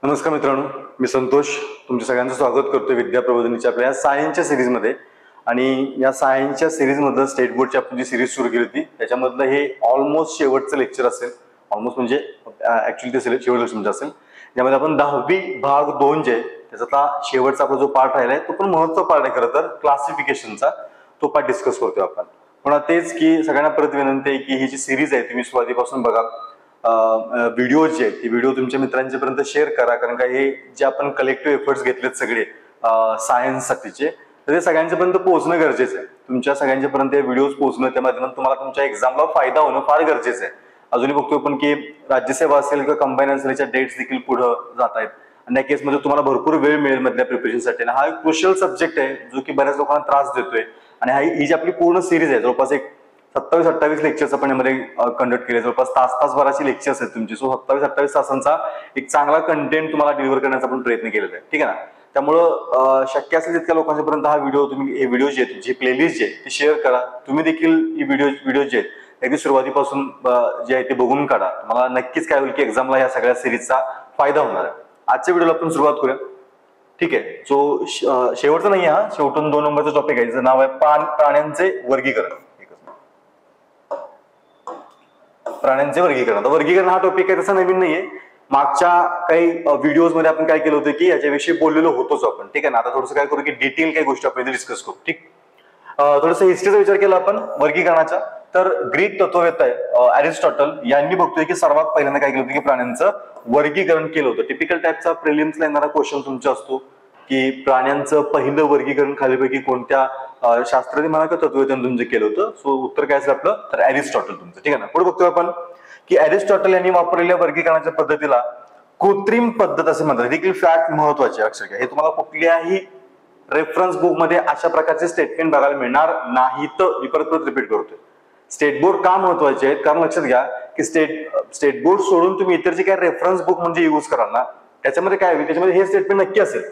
नमस्कार मित्रांनो, मी संतोष तुमच्या सगळ्यांचं स्वागत करतोय विद्या प्रबोधिनीच्या आपल्या सायन्सच्या सिरीजमध्ये. आणि या सायन्सच्या सिरीजमधलं स्टेट बोर्डची आपण जी सिरीज सुरू केली होती त्याच्यामधलं हे ऑलमोस्ट शेवटचं लेक्चर असेल. ऑलमोस्ट म्हणजे ऍक्च्युअली ते शेवटचं लेक्चर असेल ज्यामध्ये आपण 10वी भाग 2 जे त्याचा शेवटचा आपला जो पार्ट राहिलाय तो पण महत्त्वाचा पार्ट आहे. खरं तर क्लासिफिकेशनचा तो पार्ट डिस्कस करतोय आपण. पण तेच की सगळ्यांना परत विनंती आहे की ही जी सिरीज आहे तुम्ही सुरुवातीपासून बघा. व्हिडिओ जे आहेत ते व्हिडिओ तुमच्या मित्रांच्या पर्यंत शेअर करा, कारण का हे जे आपण कलेक्टिव्ह एफर्ट्स घेतलेत सगळे सायन्ससाठीचे तर ते सगळ्यांच्या पर्यंत पोहोचणं गरजेचं आहे. तुमच्या सगळ्यांच्या पर्यंत हे व्हिडिओ पोहोचणं त्या माध्यमातून तुम्हाला तुमच्या एक्झामला फायदा होणं फार गरजेचं आहे. अजूनही बघतोय पण की राज्यसेवा असेल किंवा कंबाईन असेलच्या डेट्स देखील पुढे जात आहेत आणि त्या केसमध्ये तुम्हाला भरपूर वेळ मिळेल मधल्या प्रिपरेशनसाठी. हा एक क्रुशियल सब्जेक्ट आहे जो की बऱ्याच लोकांना त्रास देतोय. आणि ही जी आपली पूर्ण सिरीज आहे जवळपास एक 27-28 लेक्चर्स आपण यामध्ये कंडक्ट केले. जवळपास तास-तासभराची लेक्चर्स आहेत तुमची. सो 27-28 तासांचा एक चांगला कंटेंट तुम्हाला डिलिव्हर करण्याचा आपण प्रयत्न केलेला आहे. ठीक आहे ना. त्यामुळं शक्य असेल तितक्या लोकांच्या पर्यंत हा व्हिडिओ तुम्ही हे व्हिडिओ जे जी प्लेलिस्ट जे ती शेअर करा. तुम्ही देखील ही व्हिडिओ जे आहेत अगदी सुरुवातीपासून जे आहे ते बघून काढा. तुम्हाला नक्कीच काय होईल की एक्झामला या सगळ्या सिरीजचा फायदा होणार आहे. आजच्या व्हिडिओला आपण सुरुवात करूया. ठीक आहे. जो शेवटचा नाही, हा शेवटून 2 नंबरचा टॉपिक आहे ज्याचं नाव आहे प्राण्यांचे वर्गीकरण. प्राण्यांचे वर्गीकरण. आता वर्गीकरण हा टॉपिक आहे तसा नवीन नाहीये. मागच्या काही व्हिडिओज मध्ये आपण काय केलं होतं की याच्याविषयी बोललेलो होतोच आपण. ठीक आहे ना. आता थोडंसं काय करू की डिटेल काही गोष्टी आपण डिस्कस करू. ठीक. थोडंसं हिस्ट्रीचा विचार केला आपण वर्गीकरणाचा. तर ग्रीक तत्ववेत्ता अरिस्टॉटल यांनी बघतोय की सर्वात पहिल्यांदा काय केलं होतं की प्राण्यांचं वर्गीकरण केलं होतं. टिपिकल टाईपचा प्रिलिम्सला येणारा क्वेश्चन तुमचा असतो की प्राण्यांचं पहिलं वर्गीकरण खालीपैकी कोणत्या शास्त्रज्ञ म्हणा का तत्ववेत्याने तुमचं केलं होतं. सो उत्तर काय असेल आपलं तर अरिस्टॉटल तुमचं. ठीक आहे ना. पुढे बघतोय आपण की अरिस्टॉटल यांनी वापरलेल्या वर्गीकरणाच्या पद्धतीला कृत्रिम पद्धत असे म्हणतात. देखील फॅक्ट महत्वाचे लक्षात घ्या. हे तुम्हाला कुठल्याही रेफरन्स बुक मध्ये अशा प्रकारचे स्टेटमेंट बघायला मिळणार नाहीत. मी परत रिपीट करतोय. स्टेट बोर्ड का महत्वाचे आहेत कारण लक्षात घ्या की स्टेट बोर्ड सोडून तुम्ही इतर जे काही रेफरन्स बुक म्हणजे युज कराल ना त्याच्यामध्ये काय होईल, त्याच्यामध्ये हे स्टेटमेंट नक्की असेल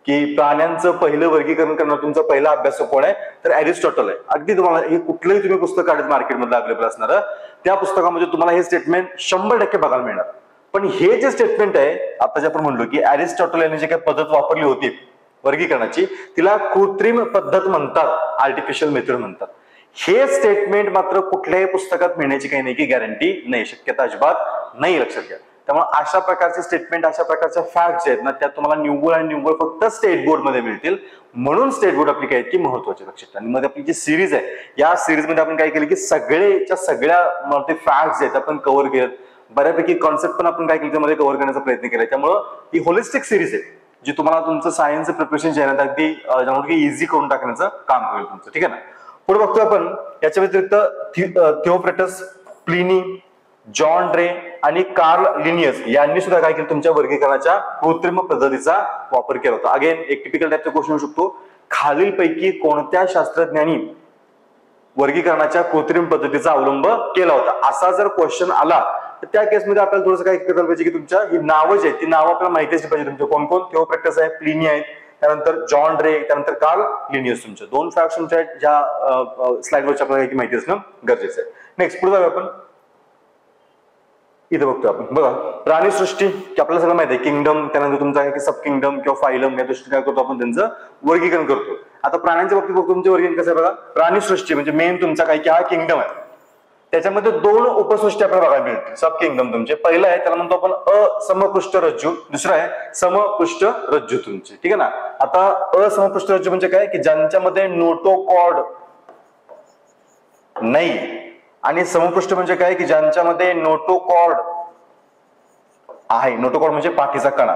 की प्राण्यांचं पहिलं वर्गीकरण करणार तुमचा पहिला अभ्यासक कोण आहे तर अरिस्टॉटल आहे. अगदी तुम्हाला हे कुठलंही तुम्ही पुस्तक काढत मार्केटमध्ये अवेलेबल असणार त्या पुस्तकामध्ये तुम्हाला हे स्टेटमेंट 100% बघायला मिळणार. पण हे जे स्टेटमेंट आहे आता जे आपण म्हणलो की अरिस्टॉटल यांनी जे काही पद्धत वापरली होती वर्गीकरणाची तिला कृत्रिम पद्धत म्हणतात, आर्टिफिशियल मेथड म्हणतात. हे स्टेटमेंट मात्र कुठल्याही पुस्तकात मिळण्याची काही नाही की गॅरंटी नाही, शक्यता अजिबात नाही. लक्षात घ्या. त्यामुळे अशा प्रकारचे स्टेटमेंट अशा प्रकारच्या फॅक्ट जे आहेत ना त्या तुम्हाला निव्वळ आणि निव्वळ फक्त स्टेट बोर्ड मध्ये मिळतील. म्हणून स्टेट बोर्ड आपली काय की महत्वाची लक्षात. आणि मध्ये आपली जी सिरीज आहे या सिरीज मध्ये आपण काय केलं की सगळ्या फॅक्ट्स आहेत आपण कव्हर केलेत. बऱ्यापैकी कॉन्सेप्ट पण आपण काय केलं त्यामध्ये कव्हर करण्याचा प्रयत्न केला. त्यामुळं ही होलिस्टिक सिरीज आहे जी तुम्हाला तुमचं सायन्सचं प्रिपरेशन जे आहे ना अगदी इझी करून टाकण्याचं काम करेल तुमचं. ठीक आहे ना. पुढे बघतोय आपण याच्या व्यतिरिक्त थिओफ्रेटस, प्लिनी, जॉन ड्रे आणि कार्ल लिनियस यांनी सुद्धा काय केलं तुमच्या वर्गीकरणाच्या कृत्रिम पद्धतीचा वापर केला होता. अगेन एक टिपिकल टाईपचा क्वेश्चन होऊ शकतो. खालीलपैकी कोणत्या शास्त्रज्ञांनी वर्गीकरणाच्या कृत्रिम पद्धतीचा अवलंब केला होता असा जर क्वेश्चन आला तर त्या केसमध्ये आपल्याला थोडंसं काय करायला पाहिजे की तुमच्या ही नावं जी आहेत ती नावं आपल्याला माहिती असली पाहिजे. तुमचे कोण कोण थिओफ्रेटस आहे, प्लिनी आहेत, त्यानंतर जॉन ड्रे, त्यानंतर कार्ल लिनियस. तुमच्या 2 फॅक्ट्स तुमच्या ज्या स्लाइडवरची आपल्याला माहिती असणं गरजेचं आहे. नेक्स्ट पुढे जाऊया आपण. इथं बघतो आपण बघा प्राणीसृष्टी की आपल्याला सगळं माहिती आहे. किंगडम, त्यानंतर तुमचा आहे की सब किंगडम किंवा फायलम या दृष्टीने काय करतो आपण त्यांचं वर्गीकरण करतो. आता प्राण्यांच्या बाबतीत बघतो तुमचे वर्गीकरण कसं आहे बघा. प्राणीसृष्टी म्हणजे मेन तुमचा काय की हा किंगडम आहे. त्याच्यामध्ये 2 उपसृष्टी आपल्याला बघायला मिळतील. सब किंगडम तुमचे पहिलं आहे त्याला म्हणतो आपण असमपृष्ठ रज्जू, दुसरं आहे समपृष्ठ रज्जू तुमचे. ठीक आहे ना. आता असमपृष्ठ रज्जू म्हणजे काय की ज्यांच्यामध्ये नोटोकॉर्ड नाही आणि समपृष्ठ म्हणजे काय की ज्यांच्यामध्ये नोटोकॉर्ड आहे. नोटोकॉर्ड म्हणजे पाठीचा कणा.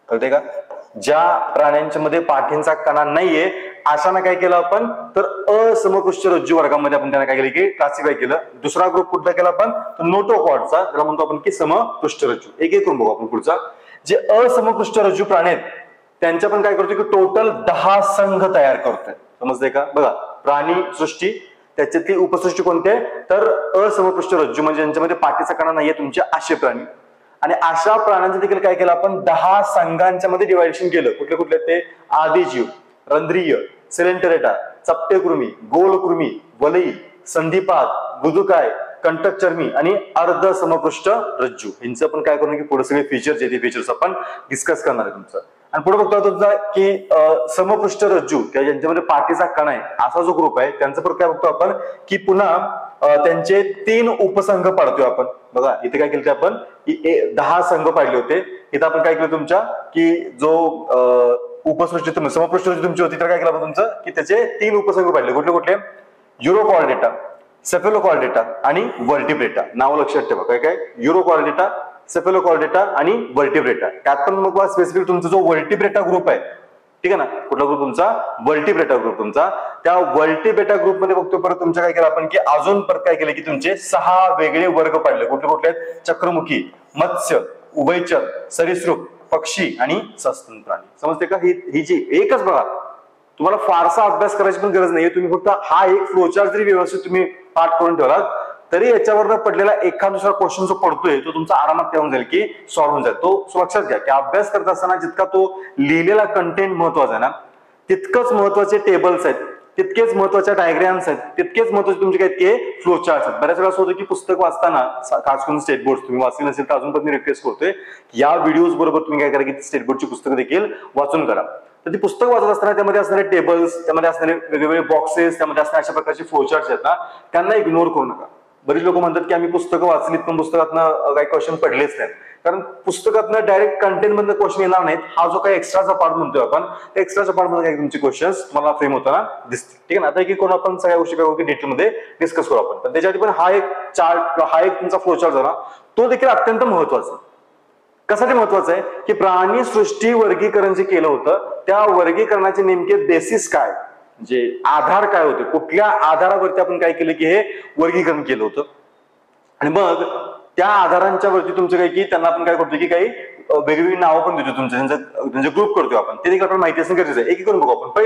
कळते का. ज्या प्राण्यांच्या मध्ये पाठींचा कणा नाहीये अशाने काय केलं आपण तर असमपृष्ठ रज्जू वर्गामध्ये आपण त्यांना काय केलं की क्लासिफाय केलं. दुसरा ग्रुप कुठला केला आपण तर नोटोकॉर्डचा, त्याला म्हणतो आपण की समपृष्ठ रज्जू. एक करून बघू आपण पुढचा. जे असमपृष्ठ रज्जू प्राणी आहेत त्यांच्या पण काय करतो की टोटल 10 संघ तयार करतोय. समजते का. बघा प्राणी सृष्टी त्याच्यातली उपसृष्टी कोणते तर असमपृष्ठ रज्जू म्हणजे ज्यांच्यामध्ये पाठीचा कणा नाहीये तुमचे असे प्राणी. आणि अशा प्राण्यांचं देखील काय केलं आपण 10 संघांच्या मध्ये डिवायडेशन केलं. कुठले कुठले ते आदिजीव, रंध्रीय, सिलेंटरेटा, चपटे कृमी, गोल कृमी, वलई, संधिपाद, गुदुकाय, कंटक चर्मी आणि अर्ध समपृष्ठ रज्जू. यांचं पण काय करू की पुढे सगळे फीचर्स आहेत, फीचर्स आपण डिस्कस करणार आहे तुमचं. आणि पुढे बघतो तुमचा की समपृष्ठ रज्जू किंवा ज्यांच्यामध्ये पाठीचा कणा आहे असा जो ग्रुप आहे त्यांचं पण काय बघतो आपण की पुन्हा त्यांचे 3 उपसंघ पाडतोय आपण. बघा इथे काय केलं आपण 10 संघ पाडले होते. इथं आपण काय केलं तुमच्या की जो उपसृष्टी समपृष्ठ रज्जू तुमची होती तर काय केलं आपण तुमचं की त्याचे 3 उपसंघ पाडले. कुठले कुठले? युरोकॉर्डेटा, सेफेलोकॉर्डेटा आणि वर्टिब्रेटा. नाव लक्षात ठेवा काय काय युरोकॉर्डेटा, सेफेलोकॉर्डेटा आणि वर्टिब्रेटा. त्यात पण मग स्पेसिफिक तुमचा जो वर्टिब्रेटा ग्रुप आहे ठीक आहे ना, कुठला ग्रुप तुमचा? वर्टिब्रेटा ग्रुप तुमचा. त्या वर्टिब्रेटा ग्रुप मध्ये बघतो परत तुमच्या काय केलं आपण की अजून परत काय केलं की तुमचे 6 वेगळे वर्ग पाडले. कुठले कुठले आहेत? चक्रमुखी, मत्स्य, उभयचर, सरीसृप, पक्षी आणि सस्तन प्राणी. समजते का? ही जी एकच बघा तुम्हाला फारसा अभ्यास करायची पण गरज नाहीये. तुम्ही फक्त हा एक फ्लोचार्ट जरी व्यवस्थित तुम्ही पाठ करून ठेवलात तरी याच्यावर पडलेला एखादा दुसरा क्वेश्चन जो पडतोय तो तुमचा आरामात काय होऊन जाईल की सॉल्व्ह होऊन जाईल. तो लक्षात घ्या की अभ्यास करत असताना जितका तो लिहिलेला कंटेंट महत्वाचा आहे ना तितकंच महत्वाचे टेबल्स आहेत, तितकेच महत्वाच्या डायग्राम्स आहेत, तितकेच महत्वाचे तुमचे काय ते फ्लोचार्ट्स आहेत. बऱ्याच वेळा असं होतं की पुस्तक वाचताना खास करून स्टेट बोर्ड तुम्ही वाचली नसेल तर अजून पण मी रिक्वेस्ट करतोय या व्हिडिओज बरोबर तुम्ही काय करा की स्टेट बोर्डची पुस्तकं देखील वाचून करा. तर ती पुस्तक वाचत असताना त्यामध्ये असणारे टेबल्स, त्यामध्ये असणारे वेगवेगळे बॉक्सेस, त्यामध्ये असणारे अशा प्रकारचे फ्लोचार्ट्स आहेत ना त्यांना इग्नोर करू नका. बरीच लोक म्हणतात की आम्ही पुस्तकं वाचलीत पण पुस्तकातनं काही क्वेश्चन पडलेच नाहीत. कारण पुस्तकातनं डायरेक्ट कंटेंट मधनं क्वेश्चन येणार नाहीत. हा जो काही एक्स्ट्राचा पार्ट म्हणतोय आपण त्या एक्स्ट्राच्या पार्ट मध्ये काही तुमचे क्वेश्चन्स तुम्हाला फ्रेम होताना दिसतील. ठीक आहे ना. आता की कोण आपण सगळ्या गोष्टी काय की डिटेलमध्ये डिस्कस करू आपण. पण त्याच्याआधी पण हा एक चार्ट हा एक तुमचा फ्लोचार्ट झाला तो देखील अत्यंत महत्वाचा. कशासाठी महत्वाचं आहे की प्राणी सृष्टी वर्गीकरण जे केलं होतं त्या वर्गीकरणाचे नेमके बेसिस काय, म्हणजे आधार काय होते, कुठल्या आधारावरती आपण काय केलं की हे वर्गीकरण केलं होतं. आणि मग त्या आधारांच्या वरती तुमचं काय की त्यांना आपण काय करतो की काही वेगवेगळी नावं पण देतो तुमचं त्यांचे ग्रुप करतो आपण. ते देखील आपण माहिती असणं गरजेचं आहे. एक करून बघू आपण.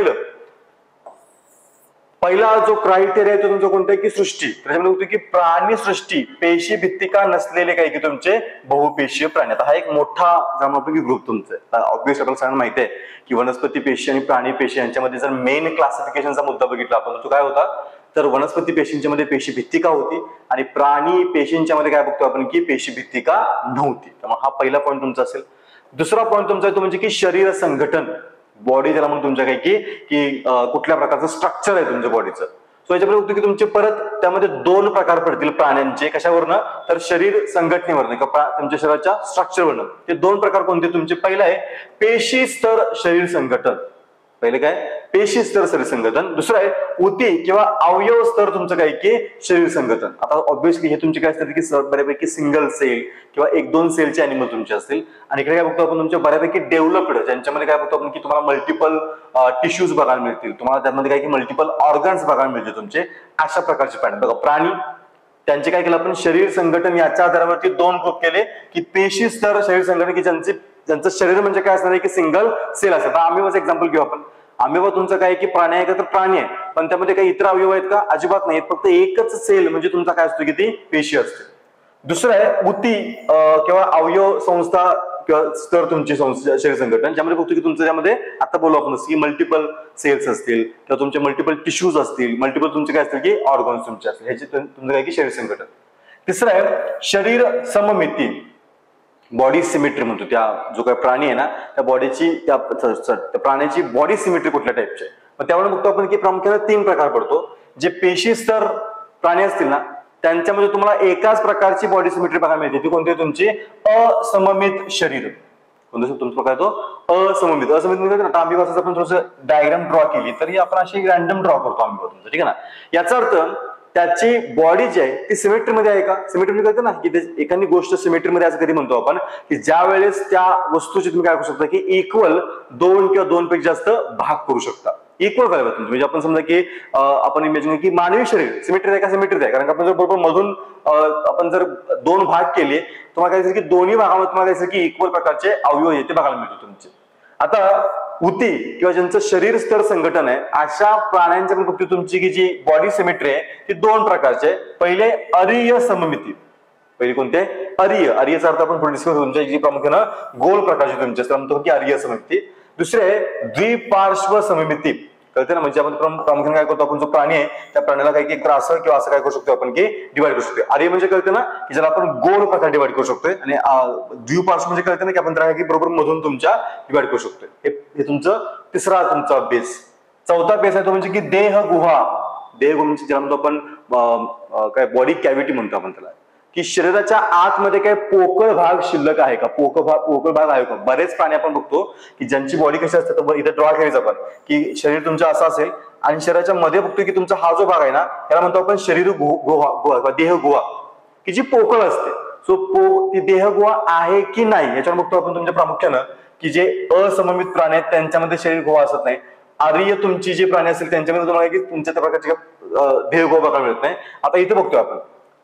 पहिला जो क्रायटेरिया आहे तो तुमचा कोणता आहे की सृष्टी. त्याच्यामध्ये होतं की प्राणी सृष्टी पेशी भित्तिका नसलेले काय की तुमचे बहुपेशीय प्राणी. आता हा एक मोठा की ग्रुप तुमचा आहे. ऑब्व्हियसली आपल्याला सगळ्यांना माहिती आहे की वनस्पती पेशी आणि प्राणी पेशी यांच्यामध्ये जर मेन क्लासिफिकेशनचा मुद्दा बघितला आपण तो काय होता तर वनस्पती पेशींच्या मध्ये पेशी भित्तिका होती आणि प्राणी पेशींच्या मध्ये काय बघतो आपण की पेशी भित्तिका नव्हती. त्यामुळे हा पहिला पॉईंट तुमचा असेल. दुसरा पॉईंट तुमचा तो म्हणजे की शरीर संघटन, बॉडी ज्याला म्हणून तुमच्या काय की कुठल्या प्रकारचं स्ट्रक्चर आहे तुमच्या बॉडीचं. सो याच्यामध्ये होतं की तुमचे परत त्यामध्ये 2 प्रकार पडतील प्राण्यांचे. कशावरनं तर शरीर संघटनेवरनं किंवा तुमच्या शरीराच्या स्ट्रक्चरवरनं. ते 2 प्रकार कोणते तुमचे? पहिला आहे पेशी स्तर शरीर संघटन. पहिले काय पेशी स्तर शरीर संघटन. दुसरं आहे ऊती किंवा अवयव स्तर तुमचं काय की शरीर संघटन. आता ऑब्व्हियसली हे तुमचे काय असतात की बऱ्यापैकी सिंगल सेल किंवा 1-2 सेलचे अॅनिमल तुमचे असतील. आणि इकडे काय बघतो आपण तुमच्या बऱ्यापैकी डेव्हलप्ड ज्यांच्यामध्ये काय बघतो आपण की तुम्हाला मल्टिपल टिश्यूज बघायला मिळतील, तुम्हाला त्यामध्ये काय की मल्टिपल ऑर्गन्स बघायला मिळतील तुमचे. अशा प्रकारचे प्राणी बघा. प्राणी त्यांचे काय केलं आपण शरीर संघटन याच्या आधारावरती 2 ग्रुप केले की पेशी स्तर शरीर संघटन की ज्यांचं शरीर म्हणजे काय असणार आहे की सिंगल सेल असेल. आता आम्ही एक्झाम्पल घेऊ आपण. आम्ही तुमचं काय की प्राणी आहे का तर प्राणी आहे पण त्यामध्ये काही इतर अवयव आहेत का? अजिबात नाहीत. फक्त एकच सेल म्हणजे तुमचा काय असतो की ती पेशी असते. दुसरं आहे ऊती किंवा अवयव संस्था किंवा स्तर तुमची शरीर संघटन ज्यामध्ये बघतो की तुमचं त्यामध्ये आता बोलू आपण की मल्टिपल सेल्स असतील किंवा तुमचे मल्टिपल टिश्यूज असतील, मल्टिपल तुमचे काय असतील की ऑर्गन्स तुमचे असतील. ह्याचे तुमचं काय की शरीर संघटन. तिसरं आहे शरीर सममिती, बॉडी सिमेट्री म्हणतो. त्या जो काही प्राणी आहे ना त्या बॉडीची त्या प्राण्याची बॉडी सिमेट्री कुठल्या टाईपची आहे. मग त्यामुळे बघतो आपण की प्रामुख्याने 3 प्रकार पडतो. जे पेशी स्तर प्राणी असतील ना त्यांच्यामध्ये तुम्हाला एकाच प्रकारची बॉडी सिमेट्री बघायला मिळते. ती कोणती? तुमची असममित शरीर. कोणतं तुमचा प्रकार तो असममित. म्हणजे आता आम्ही आपण थोडंसं डायग्राम ड्रॉ केली तर ही आपण अशी रॅन्डम ड्रॉ करतो आम्ही तुमचं. ठीक आहे ना. याचा अर्थ त्याची बॉडी जी आहे ती सिमेट्री मध्ये आहे का? सिमेट्री मध्ये कळतं ना की एखादी गोष्ट सिमेट्री मध्ये असं कधी म्हणतो आपण की ज्या वेळेस त्या वस्तूची तुम्ही काय करू शकता की इक्वल 2 किंवा 2 पेक्षा जास्त भाग करू शकता. इक्वल काय होतं म्हणजे आपण समजा की आपण इमेजिन की मानवी शरीर सिमेट्री आहे का? सिमेट्री आहे. कारण आपण जर बरोबर मधून आपण जर 2 भाग केले तुम्हाला काय की दोन्ही भागामध्ये तुम्हाला काय की इक्वल प्रकारचे अवयव ते बघायला मिळतो तुमचे. आता ऊती किंवा ज्यांचं शरीर स्तर संघटन आहे अशा प्राण्यांच्या बाबतीत तुमची की जी बॉडी सिमेट्री आहे ती 2 प्रकारचे. पहिले अरीय सममिती. पहिले कोणते? अरीय. अरीयचा अर्थ आपण पुढे डिस्कस करू. तुमच्या जी प्रामुख्यानं गोल प्रकारची तुमची असते म्हणतो की अरीय सममिती. दुसरे द्विपार्श्व सममिती. कळते ना? म्हणजे आपण प्रामुख्याने काय करतो, आपण जो प्राणी आहे त्या प्राण्याला काही एक तर असं किंवा असं काय करू शकतो आपण की डिवाइड करू शकतो. आर्य म्हणजे कळते ना की ज्याला आपण गोल प्रकार डिवाइड करू शकतोय, आणि द्विपार्श्व म्हणजे कळते ना की आपण त्याला की बरोबर मधून तुमच्या डिवाइड करू शकतोय. हे तुमचं तिसरा तुमचा बेस. चौथा बेस आहे तो म्हणजे की देहगुहा. देहगुहा म्हणजे ज्याला म्हणतो आपण काय बॉडी कॅव्हिटी म्हणतो आपण त्याला, की शरीराच्या आतमध्ये काही पोकळ भाग शिल्लक आहे का, पोकळ भाग आहे का. बरेच प्राणी आपण बघतो की ज्यांची बॉडी कशी असते, तर इथे ड्रॉ करायचं आपण की शरीर तुमचं असं असेल आणि शरीराच्या मध्ये बघतोय की तुमचा हा जो भाग आहे ना त्याला म्हणतो आपण शरीर गुहा, देहगुहा, की जी पोकळ असते. सो ती देहगुहा आहे की नाही याच्यावर बघतो आपण तुमच्या प्रामुख्यानं की जे असममित प्राणी आहेत त्यांच्यामध्ये शरीर गुहा असत नाही. आर्य तुमची जे प्राणी असतील त्यांच्यामध्ये तुम्हाला की तुमच्या त्या प्रकारची देहगुहा बघायला मिळत नाही. आता इथे बघतोय आपण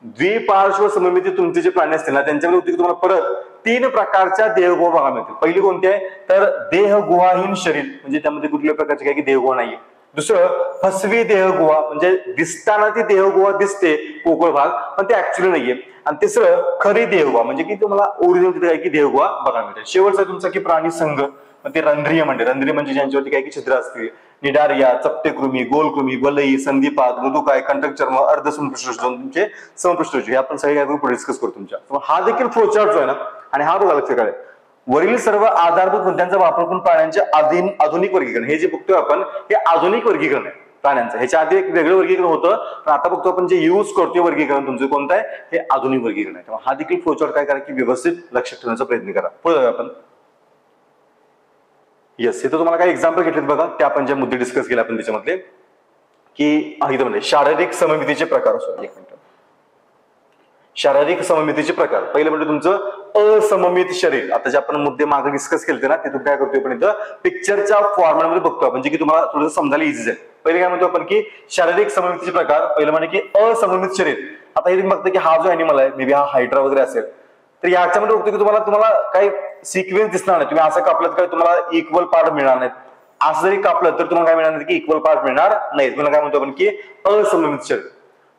द्विपार्श्व सममिती तुमचे जे प्राणी असतील ना त्यांच्यामध्ये तुम्हाला परत 3 प्रकारच्या देहगुहा बघायला मिळतील. पहिली कोणती आहे तर देहगुहाहीन शरीर, म्हणजे त्यामध्ये कुठल्या प्रकारची काही देहगुहा नाहीये. दुसरं फसवी देहगुहा, म्हणजे दिसताना ती देहगुहा दिसते पोकळ भाग पण ते ऍक्च्युअली नाहीये. आणि तिसरं खरी देहगुहा, म्हणजे की तुम्हाला ओरिजिनल तिथे काही की देहगुहा बघायला मिळते. शेवटचा तुमचा की प्राणी संघ, ते रंध्रीय म्हणजे ज्यांच्यावरती काही छिद्र असतील, निडारिया, चपटेकृमी, गोलकृमी, वलई, संधिपाद, मृदुकाय, कंटक चर्म, अर्धसंपृष्ठ तुमचे संपृष्ठ हे आपण सगळे काही डिस्कस करू तुमच्या. हा देखील फ्लोचार्ट जो आहे ना, आणि हा बघा लक्षात काढा, वरील सर्व आधारभूत मुद्द्यांचा वापर करून प्राण्यांचे आधुनिक वर्गीकरण, हे जे बघतोय आपण हे आधुनिक वर्गीकरण आहे प्राण्यांचं. ह्याच्या आधी एक वेगळं वर्गीकरण होतं, पण आता बघतो आपण जे यूज करतोय वर्गीकरण तुमचं कोणतं आहे, हे आधुनिक वर्गीकरण आहे. तेव्हा हा देखील फ्लोचार्ट काय करा की व्यवस्थित लक्षात ठेवण्याचा प्रयत्न करा. पुढे आपण येस, इथं तुम्हाला काही एक्झाम्पल घेतलेत बघा, ते आपण जे मुद्दे डिस्कस केले आपण त्याच्यामधले, की इथं म्हणजे शारीरिक सममितीचे प्रकार. एक मिनिट, शारीरिक सममितीचे प्रकार. पहिले म्हणजे तुमचं असममित शरीर. आता जे आपण मुद्दे मागे डिस्कस केले ना, तिथून काय करतोय आपण इथं पिक्चरच्या फॉर्मॅटमध्ये बघतो आपण, जे की तुम्हाला थोडंसं समजायला इझी आहे. पहिले काय म्हणतो आपण की शारीरिक सममितीचे प्रकार. पहिलं म्हणजे की असममित शरीर. आता हे तुम्ही बघता की हा जो अॅनिमल आहे, मे बी हा हायड्रा वगैरे असेल, तर याच्यामध्ये बघतो की तुम्हाला काही सिक्वेन्स दिसणार नाही. तुम्ही असं कापलं तर तुम्हाला इक्वल पार्ट मिळणार नाहीत, असं जरी कापलं तर तुम्हाला काय मिळणार नाही की इक्वल पार्ट मिळणार नाही. तुम्हाला काय म्हणतो आपण की असममित शरीर.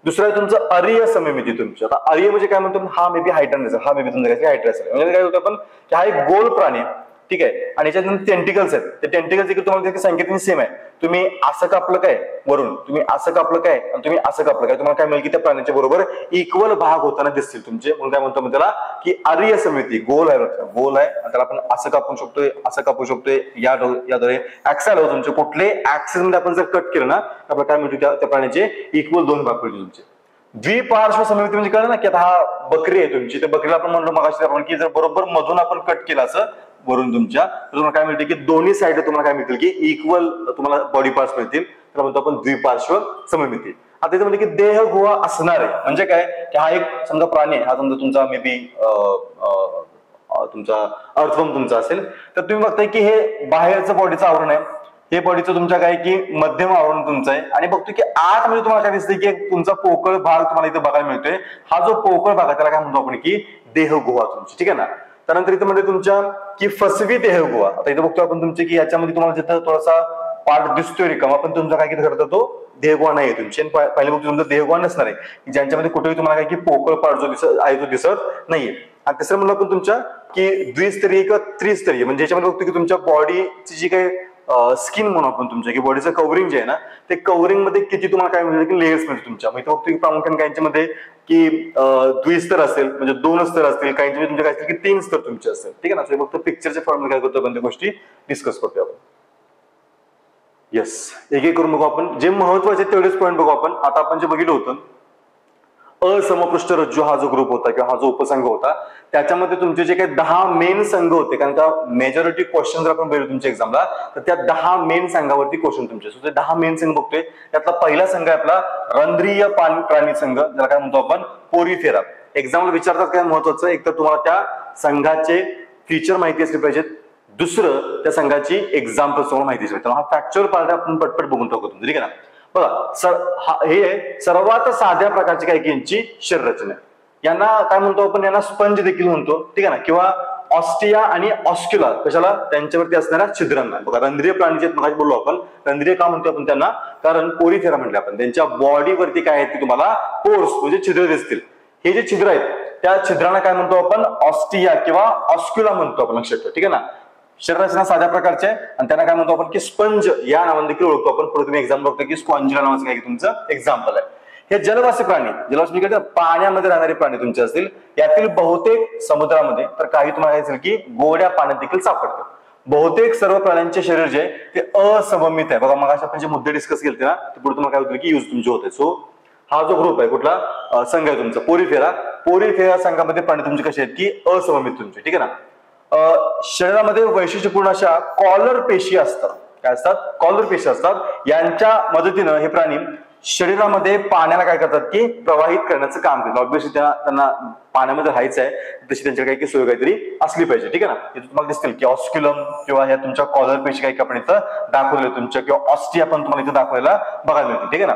दुसरं आहे तुमचं अर्य सममिती तुमची. आता अर्य म्हणजे काय म्हणतो, हा मे बी हायड्रा नसेल, हा मे बी तुमचा हायड्रा असेल. म्हणजे काय होतं आपण की हा एक गोल प्राणी आहे, ठीक आहे, आणि याच्यात टेंटिकल्स आहेत. ते टेंटिकल्स देखील तुम्हाला संकेत सेम आहे. तुम्ही असं कापलं काय वरून, तुम्ही असं कापलं काय आणि तुम्ही असं कापलं काय, तुम्हाला काय मिळेल की त्या प्राण्याच्या बरोबर इक्वल भाग होताना दिसतील तुमचे. म्हणून काय म्हणतो त्याला की अर्य सममिती. गोल आहे, गोल आहे, आणि त्याला आपण असं कापू शकतोय, असं कापू शकतोय, याद्वारे ऍक्सेल हो तुमचे कुठले ऍक्सेस मध्ये आपण जर कट केलं ना तर आपल्याला काय मिळतो त्या प्राण्याचे इक्वल 2 भाग पडतील तुमचे. द्विपार्श्व सममिती म्हणजे कळलं ना की आता हा बकरी आहे तुमची, तर बकरीला आपण म्हणलो मगाशी आपण की जर बरोबर मधून आपण कट केलं असं वरून तुमच्या, तर तुम्हाला काय मिळते की दोन्ही साईड तुम्हाला काय मिळतील की इक्वल तुम्हाला बॉडी पार्ट्स मिळतील. त्याला म्हणतो आपण द्विपार्श्व सममिती. आता इथे म्हणजे की देहगुहा असणार आहे म्हणजे काय की हा एक समजा प्राणी आहे, हा समजा तुमचा मे बी तुमचा अर्थवर्म तुमचा असेल, तर तुम्ही बघताय की हे बाहेरचं बॉडीचं आवरण आहे, हे बॉडीचं तुमच्या काय की मध्यम आवरण तुमचं आहे, आणि बघतो की आत म्हणजे तुम्हाला काय दिसतंय की तुमचा पोकळ भाग तुम्हाला इथे बघायला मिळतोय. हा जो पोकळ भाग आहे त्याला काय म्हणतो आपण की देहगुहा तुमची, ठीक आहे ना. त्यानंतर इथे म्हणजे तुमच्या की फसवी देहगुहा. आता इथे बघतो आपण तुमचे की याच्यामध्ये तुम्हाला जिथं थोडासा पार्ट दिसतोय रिकामा, पण तुमचा काय की करतो तो देहगुहा नाही आहे तुमची. पहिले बघतो तुमचा देहगुहा नसणार आहे, ज्यांच्यामध्ये कुठेही तुम्हाला काय की पोकळ पार्ट जो दिसत आहे तो दिसत नाहीये. आणि तिसरं म्हणलं आपण तुमच्या की द्विस्तरीय किंवा त्रिस्तरीय, म्हणजे याच्यामध्ये बघतो की तुमच्या बॉडीची जी काही स्किन म्हणून आपण तुमच्या की बॉडीचं कव्हरिंग जे आहे ना, ते कव्हरिंग मध्ये किती तुम्हाला काय मिळतं की लेयर्स मिळतात तुमच्या. मग इथे बघतो की प्रामुख्याने काहींच्यामध्ये की द्विस्तर असेल म्हणजे 2 स्तर असतील, काहींच्या तुमच्या काय असतील की 3 स्तर तुमचे असतील, ठीक आहे ना. फक्त पिक्चरच्या फॉर्ममध्ये काय करतो आपण त्या गोष्टी डिस्कस करतो आपण. येस, एक एक करून बघू आपण. जे महत्वाचे तेवढेच पॉईंट बघू आपण. आता आपण जे बघितलं होतं असमपृष्ठ रज्जू हा जो ग्रुप होता किंवा हा जो उपसंघ होता, त्याच्यामध्ये तुमचे जे काही 10 मेन संघ होते, कारण का मेजॉरिटी क्वेश्चन जर आपण बघितले तुमच्या एक्झामला तर त्या 10 मेन संघावरती क्वेश्चन तुमचे. सो ते 10 मेन संघ बघतोय. त्यातला पहिला संघ आहे आपला रंध्रीय प्राणी संघ, ज्याला काय म्हणतो आपण पोरीफेरा. एक्झामला विचारतात काय महत्वाचं, एक तर तुम्हाला त्या संघाचे फीचर माहिती असले पाहिजेत, दुसरं त्या संघाची एक्झाम्पल समोर माहिती असली पाहिजे. हा फॅक्च्युअल पार्ट आपण पटपट बघून टाकू तुमचं, ठीक आहे ना. बघा, हे सर्वात साध्या प्रकारची काय की यांची शरीर रचना आहे. यांना काय म्हणतो आपण, यांना स्पंज देखील म्हणतो, ठीक आहे ना, किंवा ऑस्टिया आणि ऑस्क्युला, कशाला त्यांच्यावरती असणाऱ्या छिद्रांना. बघा, रंध्रीय प्राणी मगाशी बोललो आपण, रंध्रीय का म्हणतो आपण त्यांना, कारण पोरीफेरा म्हटलं आपण, त्यांच्या बॉडीवरती काय आहे की तुम्हाला पोर्स म्हणजे छिद्र दिसतील. हे जे छिद्र आहेत त्या छिद्रांना काय म्हणतो आपण ऑस्टिया किंवा ऑस्क्युला म्हणतो आपण, लक्षात ठेवा, ठीक आहे ना. शरीररचना साध्या प्रकारची आहे आणि त्यांना काय म्हणतो आपण की स्पंज या नावाने देखील ओळखतो आपण. पुढे तुम्ही एक्झाम बघतो की स्पॉन्जिला नावाचं काय तुमचं एक्झाम्पल आहे. हे जलवासी प्राणी, जलवासी म्हणजे पाण्यामध्ये राहणारे प्राणी तुमचे असतील. यातील बहुतेक समुद्रामध्ये तर काही तुम्हाला असेल की गोड्या पाण्यात देखील सापडतात. बहुतेक सर्व प्राण्यांचे शरीर जे आहे ते असममित आहे. बघा मग आपण जे मुद्दे डिस्कस केले ना ते पुढे तुम्हाला काय होतं की यूज तुमचे होते. सो हा जो ग्रुप आहे कुठला संघ आहे तुमचा पोरिफेरा. पोरिफेरा संघामध्ये प्राणी तुमचे कसे आहेत की असममित तुमचे, ठीक आहे ना. शरीरामध्ये वैशिष्ट्यपूर्ण अशा कॉलर पेशी असतात. काय असतात? कॉलर पेशी असतात. यांच्या मदतीनं हे प्राणी शरीरामध्ये पाण्याला काय करतात की प्रवाहित करण्याचं काम करतात. ऑब्व्हियसली त्यांना पाण्यामध्ये राहायचं आहे, तशी त्यांच्याकडे काही सोय काहीतरी असली पाहिजे, ठीक आहे ना. इथे तुम्हाला दिसतील की ऑस्क्युलम किंवा ह्या तुमच्या कॉलर पेशी काही आपण इथं दाखवले तुमच्या, किंवा ऑस्टिया पण तुम्हाला इथं दाखवायला बघायला मिळते, ठीक आहे ना.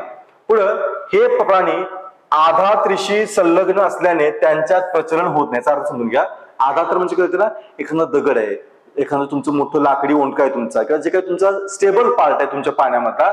पुढं हे प्राणी आधात्रीशी संलग्न असल्याने त्यांच्यात प्रचलन होत नाही. याचा अर्थ समजून घ्या. आधात्र म्हणजे काय होतं ना, एखादा दगड आहे, एखादं तुमचं मोठं लाकडी ओंडका आहे तुमचा, किंवा जे काही तुमचा स्टेबल पार्ट आहे तुमच्या पाण्यामधला,